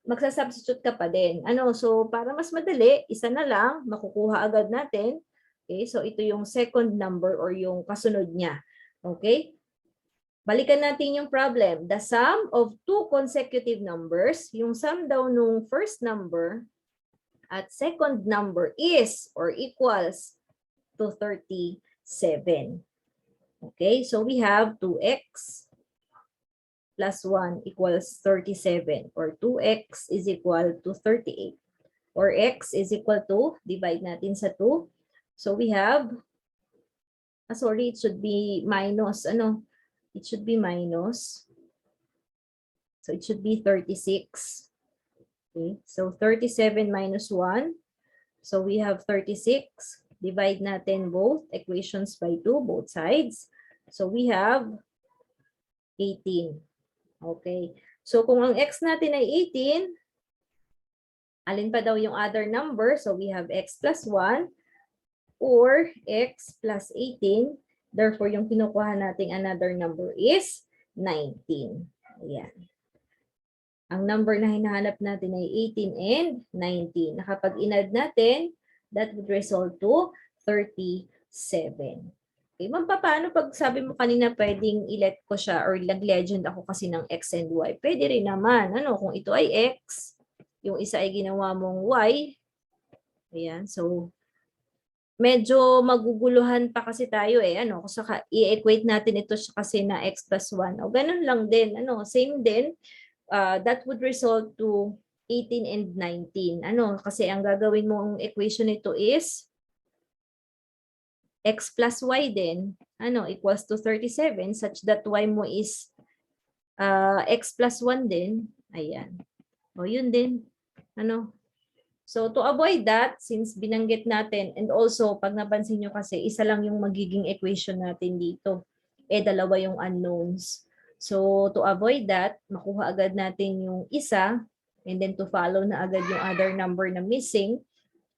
magsasubstitute ka pa din. So para mas madali, isa na lang, makukuha agad natin. Okay, so ito yung second number or yung kasunod niya. Okay? Balikan natin yung problem. The sum of two consecutive numbers, yung sum daw nung first number at second number is or equals to 37. Okay, so we have 2x plus 1 equals 37, or 2x is equal to 38, or x is equal to, divide natin sa 2. So we have, sorry, it should be minus, it should be minus. So it should be 36. Okay, so 37 minus 1. So we have 36. Divide natin both equations by 2, both sides. So we have 18. Okay. So kung ang x natin ay 18, alin pa daw yung other number? So we have x plus 1 or x plus 18. Therefore, yung kinukuha nating another number is 19. Ayan. Ang number na hinahanap natin ay 18 and 19. Nakapag in-add natin, that would result to 37. Okay, ma'am, paano pag sabi mo kanina pwedeng i-let ko siya or lag-legend ako kasi ng x and y? Pwede rin naman. Kung ito ay x, yung isa ay ginawa mong y. Ayan, so medyo maguguluhan pa kasi tayo Kung i-equate natin ito kasi na x plus 1. O ganun lang din. Same din. That would result to 18 and 19. Kasi ang gagawin mong equation nito is x plus y din, equals to 37 such that y mo is x plus 1 din. Ayan. O, yun din. So, to avoid that, since binanggit natin, and also, pag napansin nyo kasi, isa lang yung magiging equation natin dito. Dalawa yung unknowns. So, to avoid that, makuha agad natin yung isa, and then to follow na agad yung other number na missing,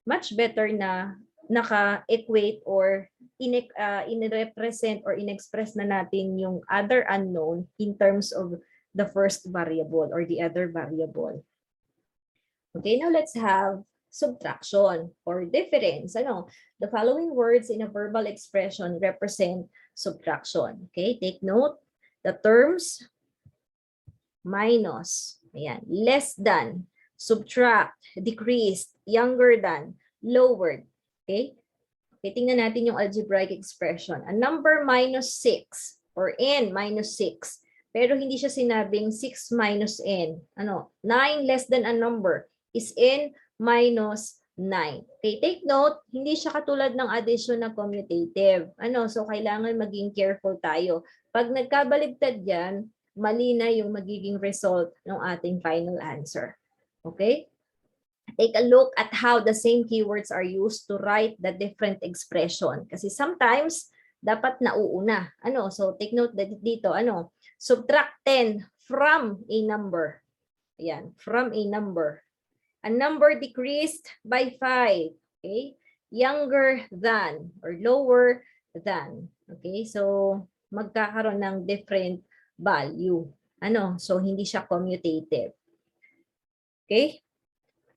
much better na naka-equate or in-represent or in-express na natin yung other unknown in terms of the first variable or the other variable. Okay, now let's have subtraction or difference. The following words in a verbal expression represent subtraction. Okay, take note. The terms minus, ayan, less than, subtract, decreased, younger than, lowered. Okay? Tingnan natin yung algebraic expression. A number minus 6 or n minus 6. Pero hindi siya sinabing 6 minus n. 9 less than a number is n minus 9. Okay, take note, hindi siya katulad ng addition na commutative. So kailangan maging careful tayo. Pag nagkabaligtad yan, mali na yung magiging result ng ating final answer. Okay? Take a look at how the same keywords are used to write the different expression. Kasi sometimes, dapat nauuna. So take note dito, subtract 10 from a number. Ayan, from a number. A number decreased by 5. Okay? Younger than or lower than. Okay? So, magkakaroon ng different value. So hindi siya commutative. Okay?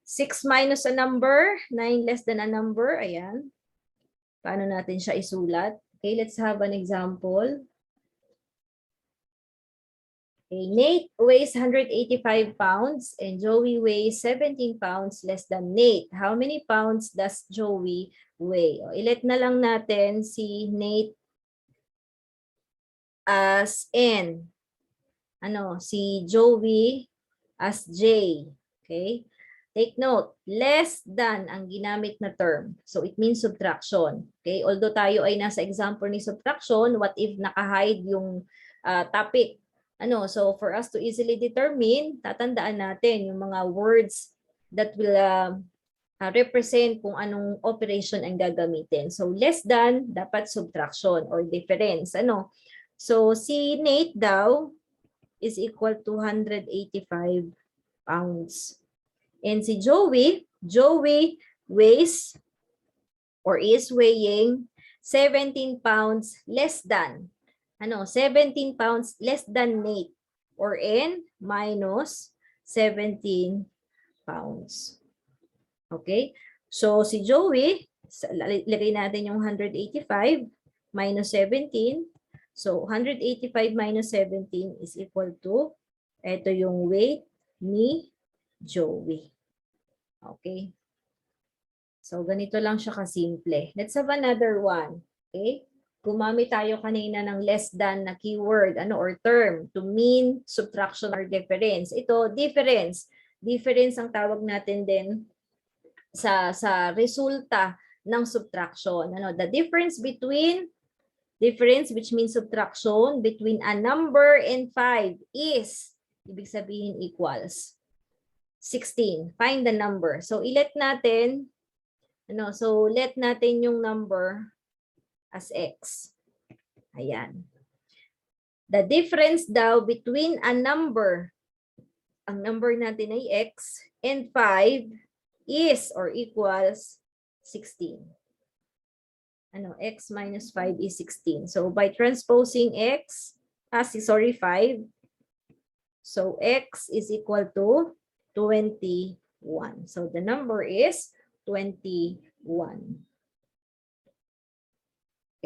6 minus a number, 9 less than a number. Ayan. Paano natin siya isulat? Okay, let's have an example. Okay, Nate weighs 185 pounds and Joey weighs 17 pounds less than Nate. How many pounds does Joey weigh? Ilet na lang natin si Nate as N. Si Joey as J. Okay? Take note, less than ang ginamit na term. So it means subtraction. Okay? Although tayo ay nasa example ni subtraction, what if naka-hide yung topic? So for us to easily determine, tatandaan natin yung mga words that will represent kung anong operation ang gagamitin. So less than, dapat subtraction or difference. So si Nate daw is equal to 185 pounds. And si Joey weighs or is weighing 17 pounds less than. 17 pounds less than Nate or N minus 17 pounds. Okay? So si Joey, lagay natin yung 185 minus 17. So 185 minus 17 is equal to, ito yung weight ni Joey. Okay? So ganito lang siya kasimple. Let's have another one. Okay? Gumamit tayo kanina ng less than na keyword or term to mean subtraction or difference. Ito, difference. Difference ang tawag natin din sa resulta ng subtraction. The difference which means subtraction between a number and 5 is, ibig sabihin equals 16. Find the number. So let natin let natin yung number as x. Ayan. The difference daw between a number, ang number natin ay x, and 5 is or equals 16. X minus 5 is 16. So by transposing x, 5, so x is equal to 21. So the number is 21.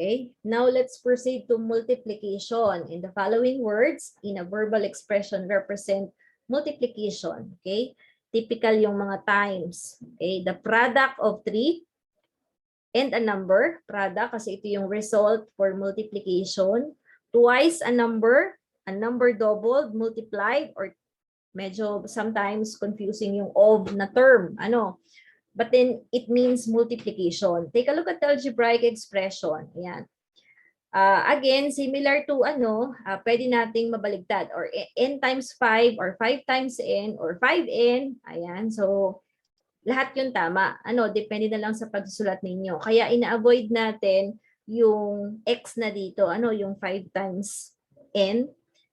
Okay, now let's proceed to multiplication. In the following words, in a verbal expression, represent multiplication. Okay, typical yung mga times. Okay, the product of 3 and a number, product kasi ito yung result for multiplication. Twice a number doubled, multiplied, or medyo sometimes confusing yung of na term. but then it means multiplication. Take a look at the algebraic expression. Ayan. Again, similar to pwede nating mabaligtad or n times 5 or 5 times n or 5n. Ayan. So, lahat yun tama. Depende na lang sa pagsusulat ninyo. Kaya ina-avoid natin yung x na dito. Yung 5 times n.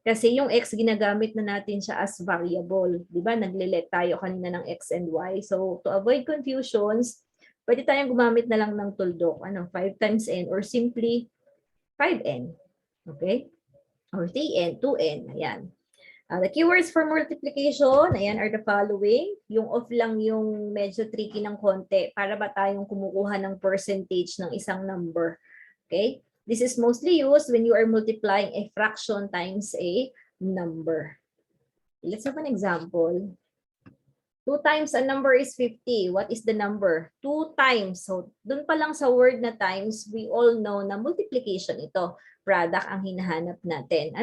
Kasi yung x ginagamit na natin siya as variable. Diba? Nagle-let tayo kanina ng x and y. So, to avoid confusions, pwede tayong gumamit na lang ng tuldok. 5 times n or simply 5n. Okay? Or 3n, 2n. Ayan. The keywords for multiplication, ayan, are the following. Yung off lang yung medyo tricky ng konti para ba tayong kumukuha ng percentage ng isang number. Okay? This is mostly used when you are multiplying a fraction times a number. Let's have an example. 2 times a number is 50. What is the number? 2 times. So, dun pa lang sa word na times, we all know na multiplication ito. Product ang hinahanap natin.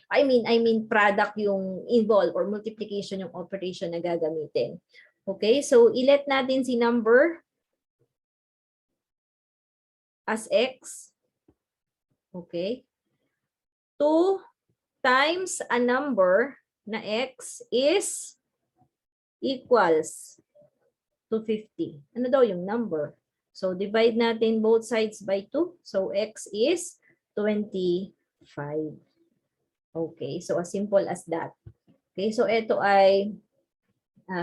I mean product yung involve or multiplication yung operation na gagamitin. Okay, so ilet natin si number as x. Okay. 2 times a number na x is equals to 50. Ano daw yung number? So, divide natin both sides by 2. So, x is 25. Okay, so as simple as that. Okay, so ito ay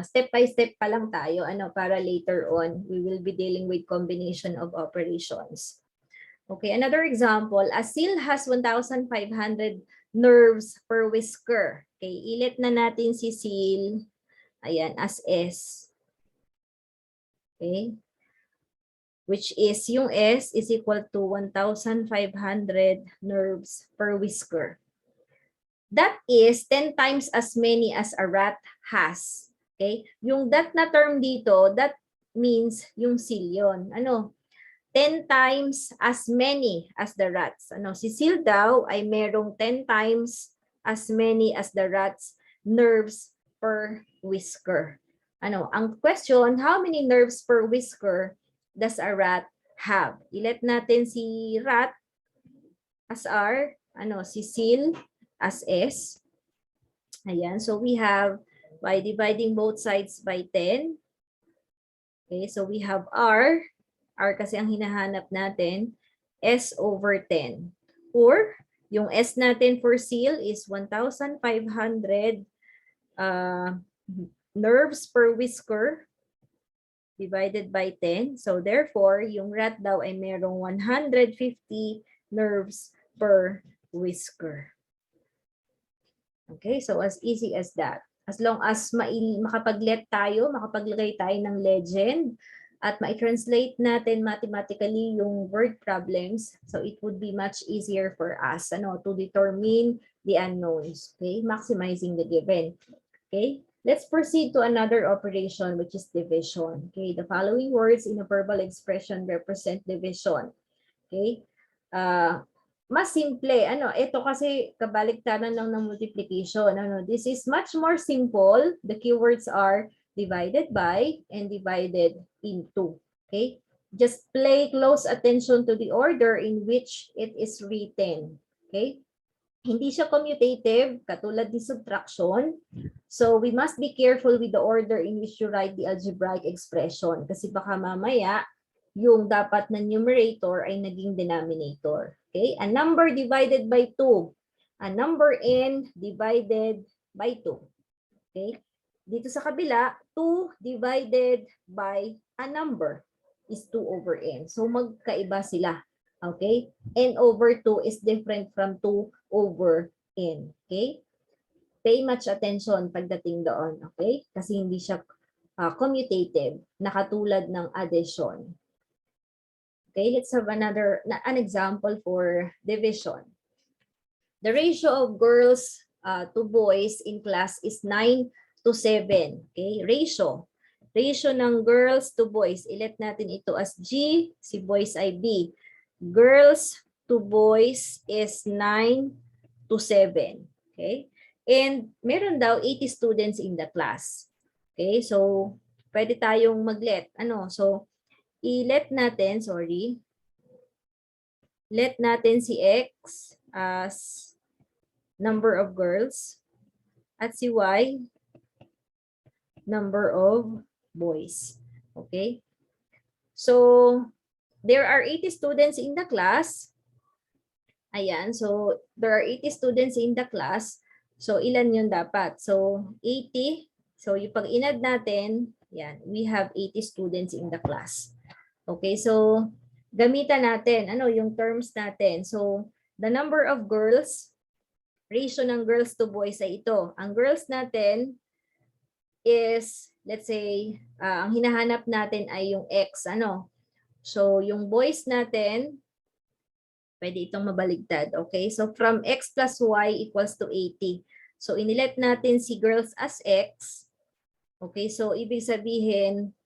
step by step pa lang tayo para later on we will be dealing with combination of operations. Okay, another example, a seal has 1,500 nerves per whisker. Okay, ilit na natin si seal. Ayan, as S. Okay. Which is, yung S is equal to 1,500 nerves per whisker. That is 10 times as many as a rat has. Okay? Yung that na term dito, that means yung seal yun. 10 times as many as the rats. Si seal daw ay merong 10 times as many as the rats nerves per whisker. Ang question, how many nerves per whisker does a rat have? Ilet natin si rat as R, si seal as S. Ayan, so we have, by dividing both sides by 10, okay, so we have R kasi ang hinahanap natin, S over 10. Or, yung S natin for seal is 1,500 nerves per whisker divided by 10. So therefore, yung rat daw ay merong 150 nerves per whisker. Okay, so as easy as that. As long as makapag-let tayo, makapaglagay tayo ng legend, at ma-translate natin mathematically yung word problems, so it would be much easier for us to determine the unknowns. Okay, maximizing the given. Okay, let's proceed to another operation, which is division. Okay, the following words in a verbal expression represent division. Okay, mas simple. Ito kasi kabaliktaran lang ng multiplication. This is much more simple. The keywords are divided by and divided into. Okay, just pay close attention to the order in which it is written. Okay, hindi siya commutative, katulad ni subtraction. So, we must be careful with the order in which you write the algebraic expression. Kasi baka mamaya, yung dapat na numerator ay naging denominator. Okay? A number divided by 2. A number n divided by 2. Okay? Dito sa kabila, 2 divided by a number is 2 over n. So, magkaiba sila. Okay? N over 2 is different from 2 over n. Okay? Pay much attention pagdating doon. Okay? Kasi hindi siya commutative na katulad ng addition. Okay? Let's have an example for division. The ratio of girls to boys in class is 9 to 7. Okay? Ratio. Ratio ng girls to boys. Ilet natin ito as G, si boys ay B. Girls to boys is 9 to 7. Okay? And meron daw 80 students in the class. Okay? So, pwede tayong mag-let. So, i-let natin, let natin si X as number of girls at si Y number of boys. Okay? So, there are 80 students in the class. Ayan, so there are 80 students in the class. So, ilan yun dapat? So, 80. So, yung pag inad natin, yan, we have 80 students in the class. Okay, so gamitan natin, yung terms natin. So, the number of girls, ratio ng girls to boys ay ito. Ang girls natin is, let's say, ang hinahanap natin ay yung X, So, yung boys natin, pwede itong mabaligtad, okay? So, from X plus Y equals to 80. So, inilet natin si girls as X. Okay, so ibig sabihin,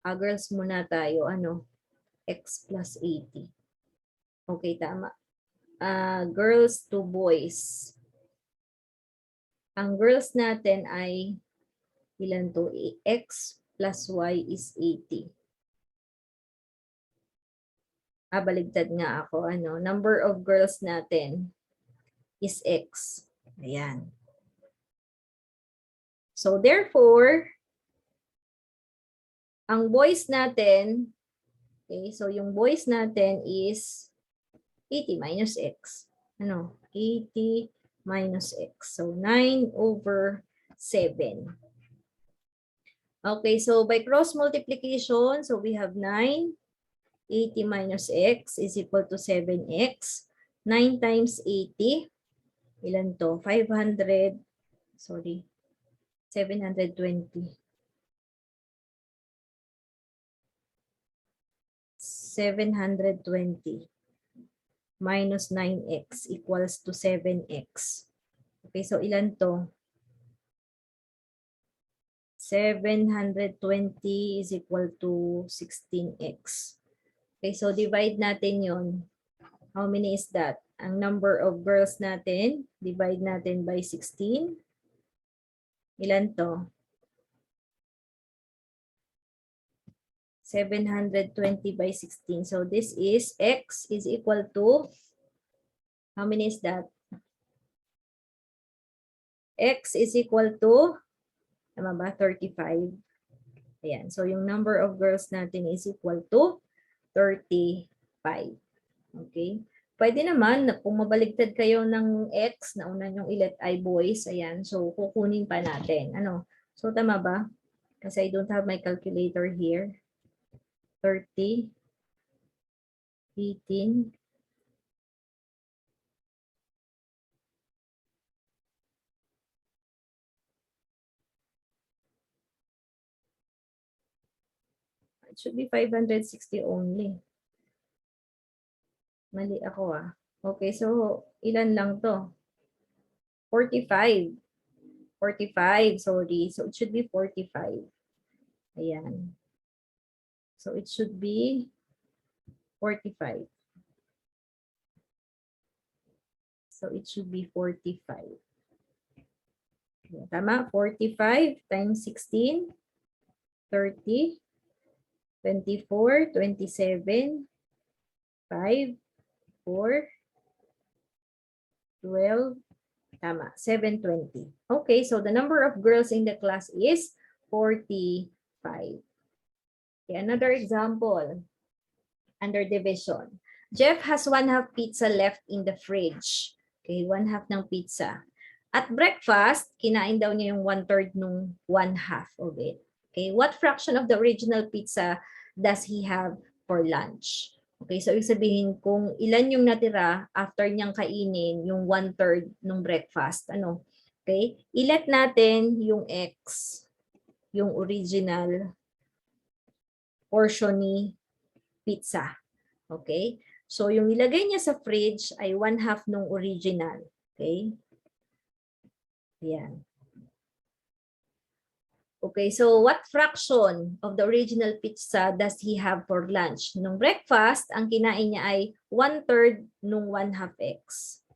girls muna tayo, X plus 80. Okay, tama. Girls to boys. Ang girls natin ay, ilan to? X plus Y is 80. Baligtad nga ako, number of girls natin is X. Ayan. So, therefore, ang boys natin, okay, so yung boys natin is 80 minus X. 80 minus X. So, 9 over 7. Okay, so by cross multiplication, so we have 9. 80 minus X is equal to 7X. 9 times 80, ilan to? 720. 720 minus 9x equals to 7x. Okay, so ilan to? 720 is equal to 16x. Okay, so divide natin yon. How many is that? Ang number of girls natin, divide natin by 16. Ilan to? 720 by 16. So this is X is equal to, how many is that? X is equal to, tama ba? 35. Ayan. So yung number of girls natin is equal to 35. Okay? Pwede naman, kung mabaligtad kayo ng X, na una nyong ilet ay boys, ayan. So kukunin pa natin. So tama ba? Kasi I don't have my calculator here. 30, 18, it should be 560 only. Mali ako Okay, so ilan lang to? 45. 45, sorry. So it should be 45. Ayan. So it should be 45. So it should be 45. Tama? 45 times 16, 30, 24, 27, 5, 4, 12, tama, 720. Okay, so the number of girls in the class is 45. Okay, another example under division. Jeff has 1/2 pizza left in the fridge. Okay, 1/2 ng pizza. At breakfast, kinain daw niya yung 1/3 nung 1/2 of it. Okay, what fraction of the original pizza does he have for lunch? Okay, so ibig sabihin kung ilan yung natira after niyang kainin yung 1/3 nung breakfast. Okay, ilet natin yung X, yung original portion ni pizza. Okay? So, yung nilagay niya sa fridge ay 1/2 nung original. Okay? Ayan. Okay, so what fraction of the original pizza does he have for lunch? Nung breakfast, ang kinain niya ay 1/3 nung 1/2 X.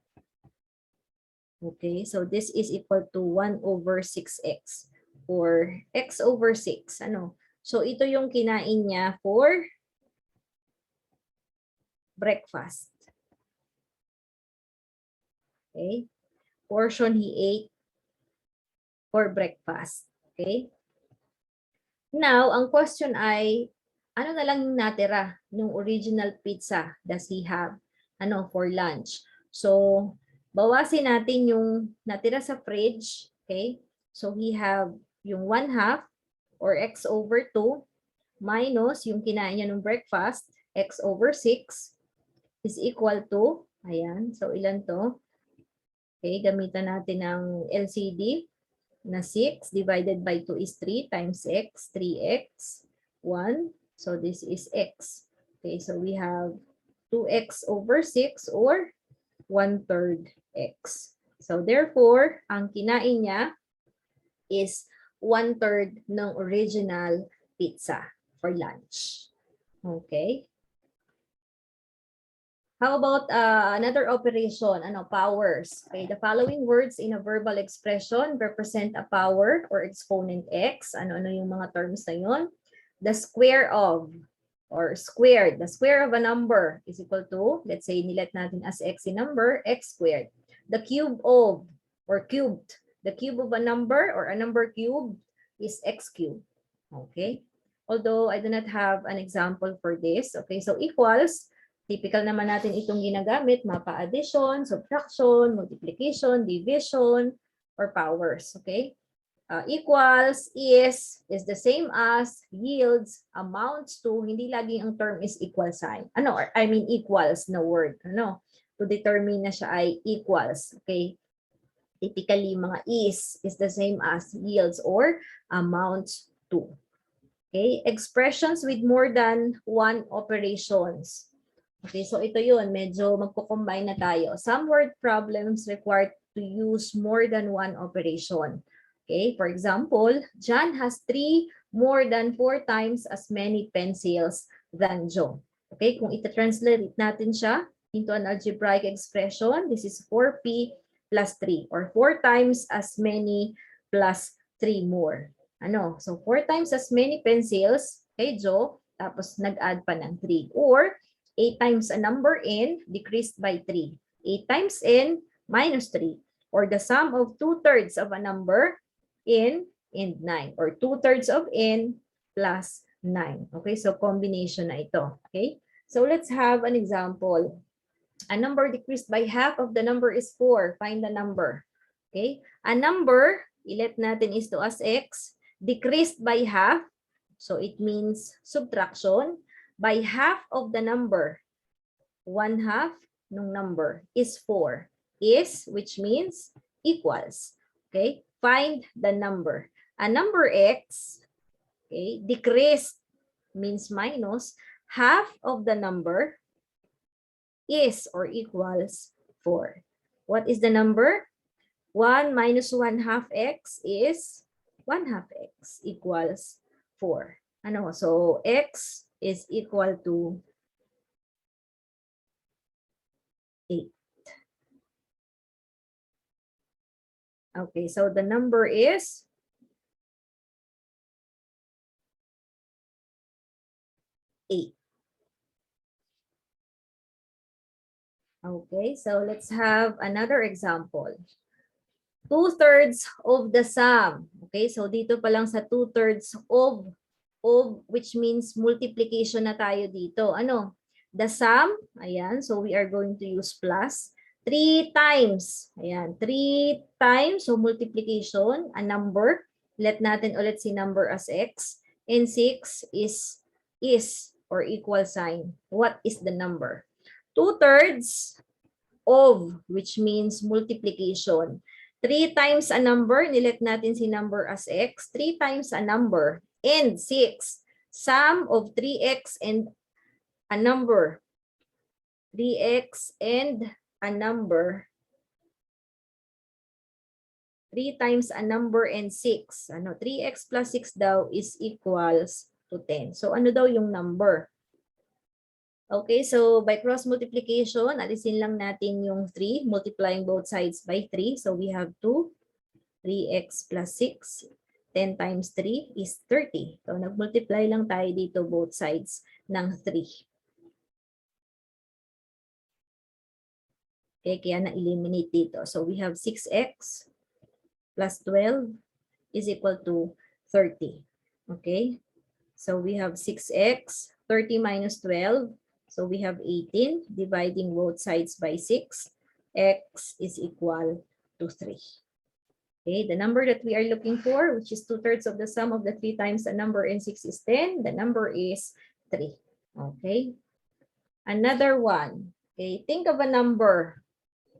Okay, so this is equal to 1/6x. or x over 6. Ano? So, ito yung kinain niya for breakfast. Okay? Portion he ate for breakfast. Okay? Now, ang question ay, ano na lang yung natira ng original pizza does he have for lunch? So, bawasin natin yung natira sa fridge. Okay? So, he have yung 1/2 or x over 2 minus yung kinain niya ng breakfast, x over 6 is equal to, ayan, so ilan to? Okay, gamitan natin ng LCD na 6 divided by 2 is 3 times x, 3x, 1. So this is x. Okay, so we have 2x over 6 or 1/3 x. So therefore, ang kinain niya is 1/3 ng original pizza for lunch. Okay. How about another operation, powers? Okay, the following words in a verbal expression represent a power or exponent x. Ano yung mga terms na yun? The square of or squared. The square of a number is equal to, let's say, nilet natin as x in number, x squared. The cube of or cubed. The cube of a number or a number cubed is x cubed. Okay? Although I do not have an example for this. Okay, so equals, typical naman natin itong ginagamit, mapa addition, subtraction, multiplication, division, or powers. Okay? Equals is the same as, yields, amounts to, hindi laging ang term is equal sign. I mean equals na word. To determine na siya ay equals. Okay? Typically, mga is the same as yields or amounts to. Okay? Expressions with more than one operations. Okay, so ito yun, medyo magko-combine na tayo. Some word problems require to use more than one operation. Okay, for example, John has 3 more than 4 times as many pencils than Joe. Okay, kung ita-translate natin siya into an algebraic expression, this is 4p plus 3 or 4 times as many plus 3 more. So 4 times as many pencils kay Joe, tapos nag-add pa ng 3. Or 8 times a number n decreased by 3. 8 times n minus 3. Or the sum of 2/3 of a number n and 9. Or 2/3 of n plus 9. Okay, so combination na ito. Okay, so let's have an example. A number decreased by half of the number is 4. Find the number. Okay, a number, ilet natin is to as x, decreased by half. So it means subtraction. By half of the number, 1/2 ng number is 4. Is, which means equals. Okay, find the number. A number x, okay, decreased means minus, half of the number is or equals 4. What is the number? 1 minus 1/2 x is 1/2 x equals 4. So x is equal to 8. Okay, so the number is 8. Okay, so let's have another example. 2/3 of the sum. Okay, so dito pa lang sa 2/3 of, which means multiplication na tayo dito. The sum, ayan, so we are going to use plus. 3 times, ayan, 3 times, so multiplication, a number. Let natin ulit si number as x. And 6 is or equal sign. What is the number? 2/3 of, which means multiplication. 3 times a number, nilet natin si number as x. 3 times a number, and 6. Sum of 3x and a number. 3x and a number. 3 times a number and 6. 3x plus 6 daw is equals to 10. So ano daw yung number? Okay, so by cross multiplication, alisin lang natin yung 3, multiplying both sides by 3. So we have 2, 3x plus 6 10 times 3 is 30. So, nag-multiply lang tayo dito both sides ng 3. Okay, kaya na-eliminate dito. So, we have 6x plus 12 is equal to 30. Okay? So, we have 6x, 30 minus 12. So, we have 18. Dividing both sides by 6. X is equal to 3. Okay, the number that we are looking for, which is 2/3 of the sum of the 3 times a number and 6 is 10. The number is 3. Okay. Another one. Okay, think of a number.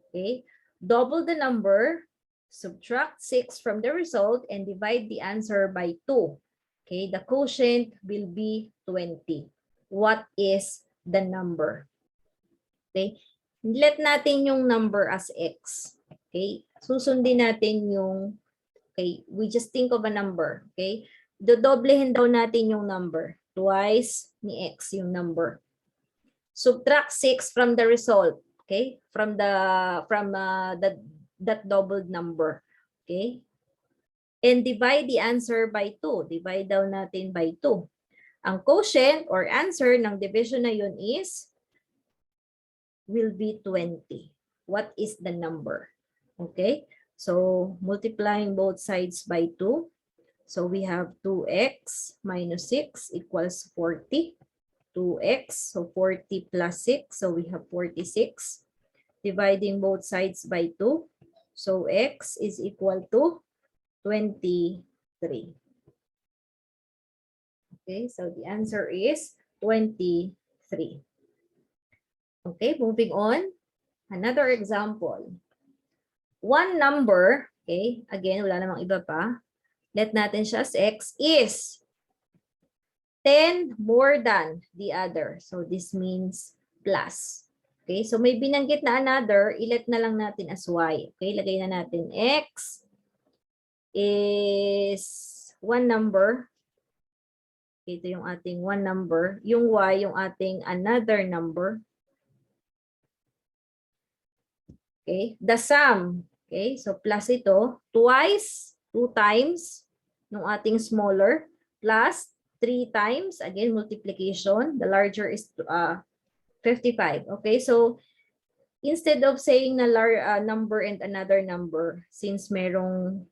Okay, double the number, subtract 6 from the result, and divide the answer by 2. Okay, the quotient will be 20. What is the number? Okay, let natin yung number as x. Okay, susundin natin yung, okay, we just think of a number. Okay, dodoblehin daw natin yung number. Twice ni x yung number. Subtract 6 from the result. Okay, from that doubled number. Okay, and divide the answer by 2. Divide daw natin by 2. Ang quotient or answer ng division na yun is will be 20. What is the number? Okay, so multiplying both sides by 2. So we have 2x minus 6 equals 40. 2x, so 40 plus 6, so we have 46. Dividing both sides by 2. So x is equal to 23. Okay, so the answer is 23. Okay, moving on. Another example. One number, okay, again, wala namang iba pa. Let natin siya as x is 10 more than the other. So this means plus. Okay, so may binanggit na another, ilet na lang natin as y. Okay, lagay na natin x is one number. Okay, ito yung ating one number. Yung y, yung ating another number. Okay, the sum. Okay, so plus ito, twice, 2 times, ng ating smaller, plus 3 times, again, multiplication. The larger is 55. Okay, so instead of saying na number and another number, since merong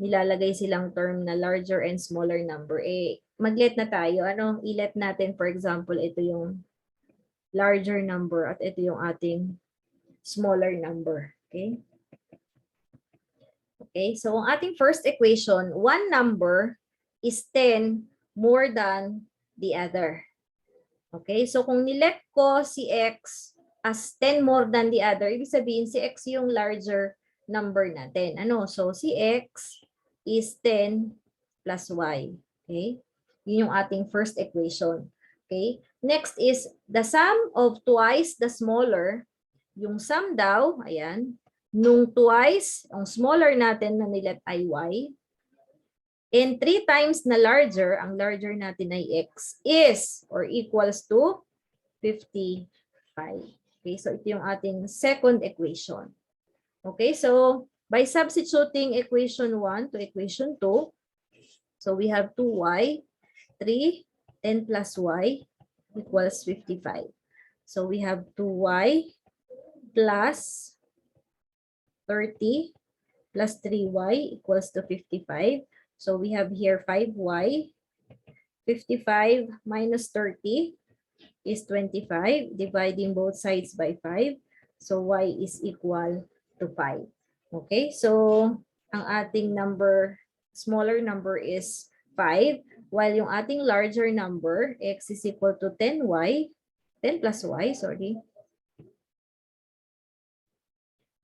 nilalagay silang term na larger and smaller number, eh, mag-let na tayo. Ano, i-let natin, for example, ito yung larger number at ito yung ating smaller number. Okay? Okay, so ang ating first equation, one number is 10 more than the other. Okay, so kung nilet ko si x as 10 more than the other, ibig sabihin si x yung larger number natin. Ano? So si x is 10 plus y. Okay, yun yung ating first equation. Okay, next is the sum of twice the smaller. Yung sum daw, ayan, nung twice, ang smaller natin na nilet ay y. And 3 times na larger, ang larger natin ay x, is or equals to 55. Okay, so ito yung ating second equation. Okay, so by substituting equation 1 to equation 2, so we have 2y, 3, 10 plus y equals 55. So we have 2y plus 30 plus 3y equals to 55. So we have here 5y. 55 minus 30 is 25. Dividing both sides by 5. So y is equal to 5. Okay, so ang ating number, smaller number is 5. While yung ating larger number, x is equal to 10y. 10 plus y, sorry.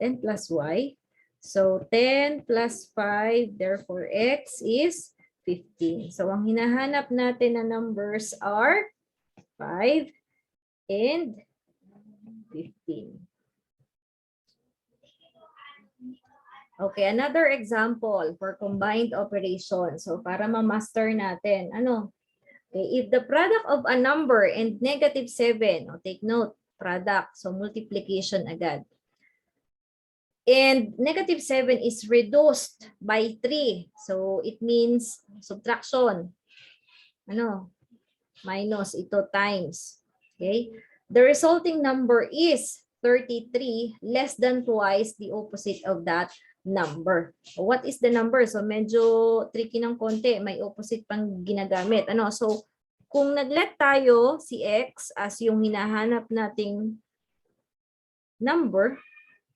10 plus y. So 10 plus 5, therefore x is 15. So ang hinahanap natin na numbers are 5 and 15. Okay, another example for combined operation. So para ma-master natin, ano? Okay, if the product of a number and -7, take note, product, so multiplication agad. And -7 is reduced by 3. So it means subtraction. Ano? Minus ito times. Okay? The resulting number is 33, less than twice the opposite of that number. What is the number? So medyo tricky ng konti. May opposite pang ginagamit. Ano? So kung nag-let tayo si x as yung hinahanap nating number,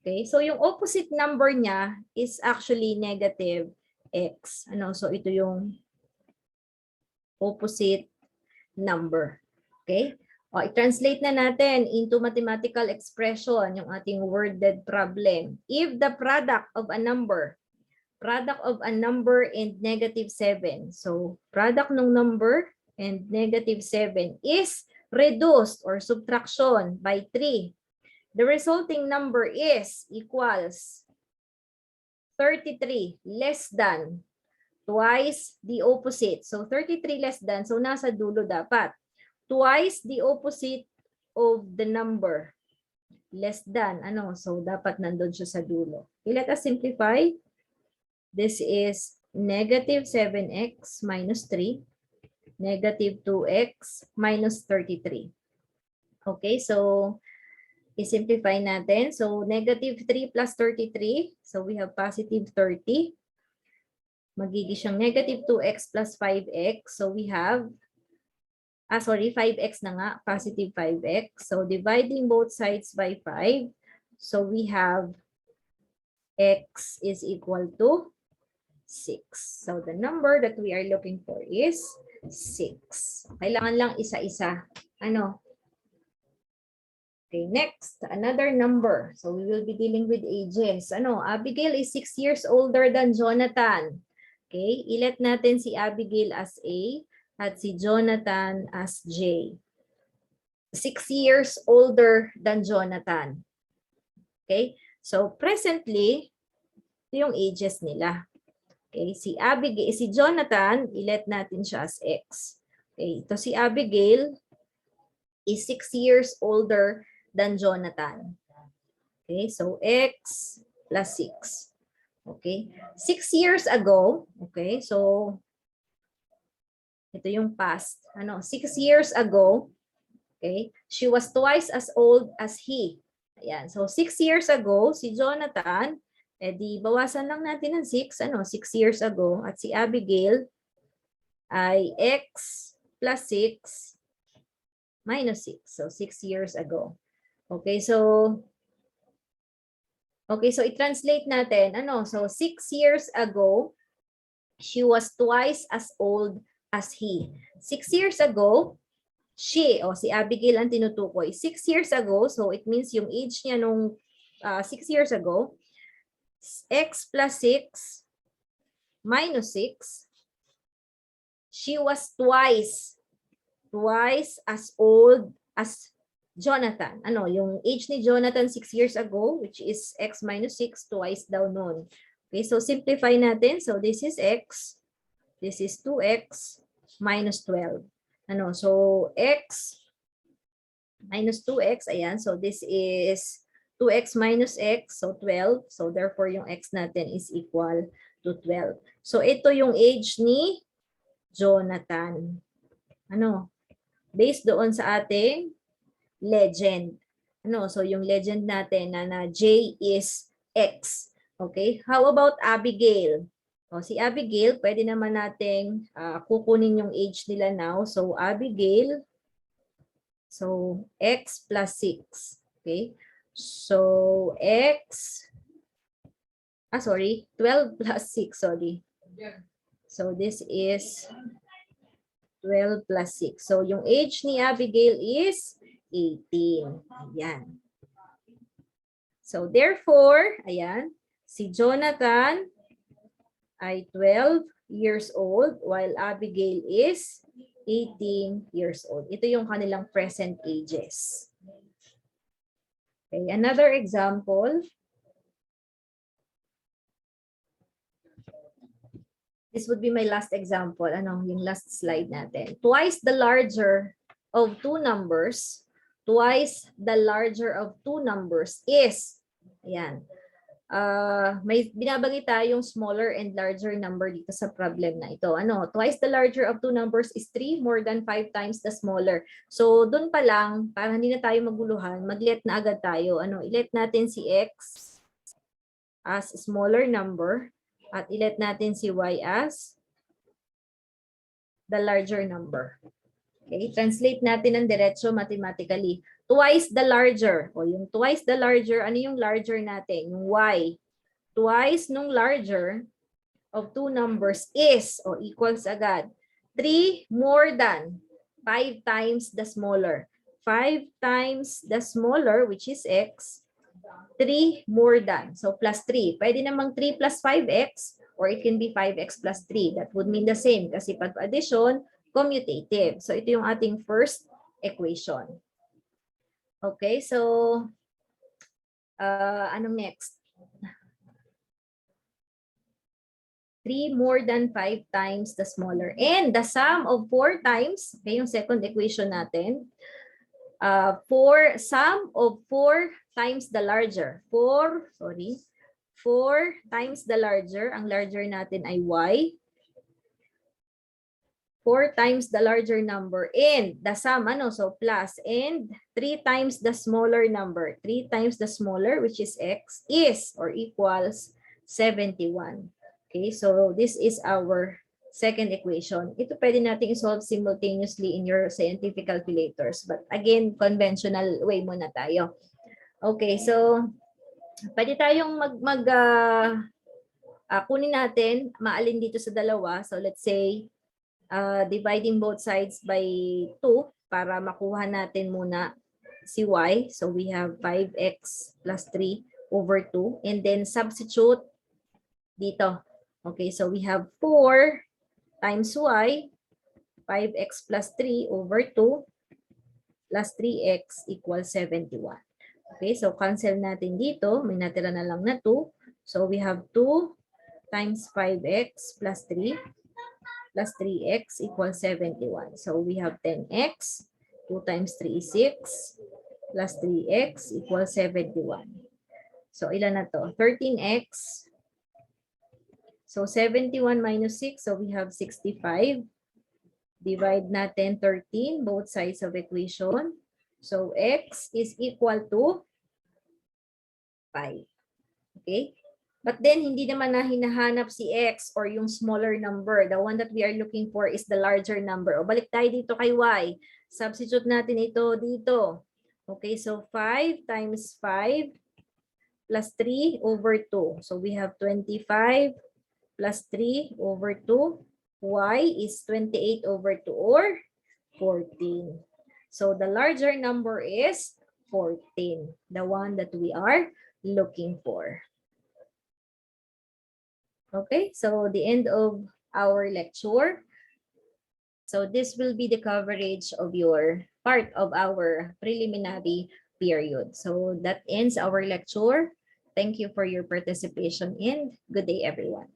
okay? So yung opposite number niya is actually negative x. Ano? So ito yung opposite number. Okay? O, i-translate na natin into mathematical expression yung ating worded problem. If the product of a number and -7. So product ng number and -7 is reduced or subtraction by 3. The resulting number is equals 33 less than twice the opposite. So 33 less than, so nasa dulo dapat. Twice the opposite of the number. Less than, ano? So dapat nandun siya sa dulo. Okay, let us simplify. This is -7x minus 3, -2x minus 33. Okay, so i-simplify natin. So -3 plus 33. So we have positive 30. Magiging siyang -2x plus 5x. So we have, 5x na nga, positive 5x. So dividing both sides by 5. So we have x is equal to 6. So the number that we are looking for is 6. Kailangan lang isa-isa. Ano? Okay, next, another number. So we will be dealing with ages. Ano? Abigail is 6 years older than Jonathan. Okay, ilet natin si Abigail as A at si Jonathan as J. 6 years older than Jonathan. Okay, so presently, ito yung ages nila. Okay, si Abigail, si Jonathan, ilet natin siya as X. Okay, ito si Abigail is 6 years older than Jonathan. Okay, so X plus 6. Okay, 6 years ago, okay, so ito yung past. Ano, 6 years ago, okay, she was twice as old as he. Ayan, so 6 years ago, si Jonathan, di bawasan lang natin ng 6, 6 years ago, at si Abigail ay X plus 6 minus 6, so 6 years ago. Okay, so i-translate natin. So 6 years ago, she was twice as old as he. 6 years ago, she, si Abigail ang tinutukoy. 6 years ago, so it means yung age niya nung 6 years ago, X plus 6 minus 6, she was twice as old as Jonathan. Yung age ni Jonathan 6 years ago, which is X minus 6, twice daw nun. Okay, so simplify natin. So this is X, this is 2X minus 12. So X minus 2X, ayan. So this is 2X minus X, so 12. So therefore, yung X natin is equal to 12. So ito yung age ni Jonathan. Based doon sa ating legend. So yung legend natin na J is X. Okay? How about Abigail? Si Abigail, pwede naman nating kukunin yung age nila now. So Abigail, so X plus 6. Okay? So X, 12 plus 6, sorry. So this is 12 plus 6. So yung age ni Abigail is 18. Ayan. So therefore, ayan, si Jonathan ay 12 years old while Abigail is 18 years old. Ito yung kanilang present ages. Okay, another example. This would be my last example. Yung last slide natin. Twice the larger of two numbers is, ayan, may binabagay tayong smaller and larger number dito sa problem na ito. Ano, twice the larger of two numbers is 3, more than 5 times the smaller. So, dun pa lang, para hindi na tayo maguluhan, mag-let na agad tayo. Ano, i-let natin si x as smaller number at i-let natin si y as the larger number. Okay, translate natin ng diretso mathematically. Twice the larger. O yung twice the larger, ano yung larger natin? Yung y. Twice nung larger of two numbers is, o equals agad, 3 more than 5 times the smaller. 5 times the smaller, which is x, 3 more than. So plus 3. Pwede namang 3 plus 5x, or it can be 5x plus 3. That would mean the same kasi pag addition, commutative. So ito yung ating first equation. Okay, so anong next? 3 more than 5 times the smaller. And the sum of 4 times, okay, yung second equation natin, sum of 4 times the larger. 4 times the larger, ang larger natin ay y. 4 times the larger number and the sum, ano, so plus, and 3 times the smaller number. 3 times the smaller, which is x, is or equals 71. Okay, so this is our second equation. Ito pwede natin i-solve simultaneously in your scientific calculators. But again, conventional way muna tayo. Okay, so pwede tayong kunin natin, maalin dito sa dalawa. So let's say, dividing both sides by 2 para makuha natin muna si y. So we have 5x plus 3 over 2. And then substitute dito. Okay, so we have 4 times y, 5x plus 3 over 2 plus 3x equals 71. Okay, so cancel natin dito. May natira na lang na 2. So we have 2 times 5x plus 3 plus 3x equals 71. So we have 10x. 2 times 3 is 6 plus 3x equals 71. So ilan na to? 13x. So 71 minus 6, so we have 65. Divide natin 13, both sides of equation. So x is equal to 5. Okay? But then, hindi naman na hinahanap si x or yung smaller number. The one that we are looking for is the larger number. O balik tayo dito kay y. Substitute natin ito dito. Okay, so 5 times 5 plus 3 over 2. So we have 25 plus 3 over 2. Y is 28 over 2 or 14. So the larger number is 14. The one that we are looking for. Okay, so the end of our lecture. So this will be the coverage of your part of our preliminary period. So that ends our lecture. Thank you for your participation and good day, everyone.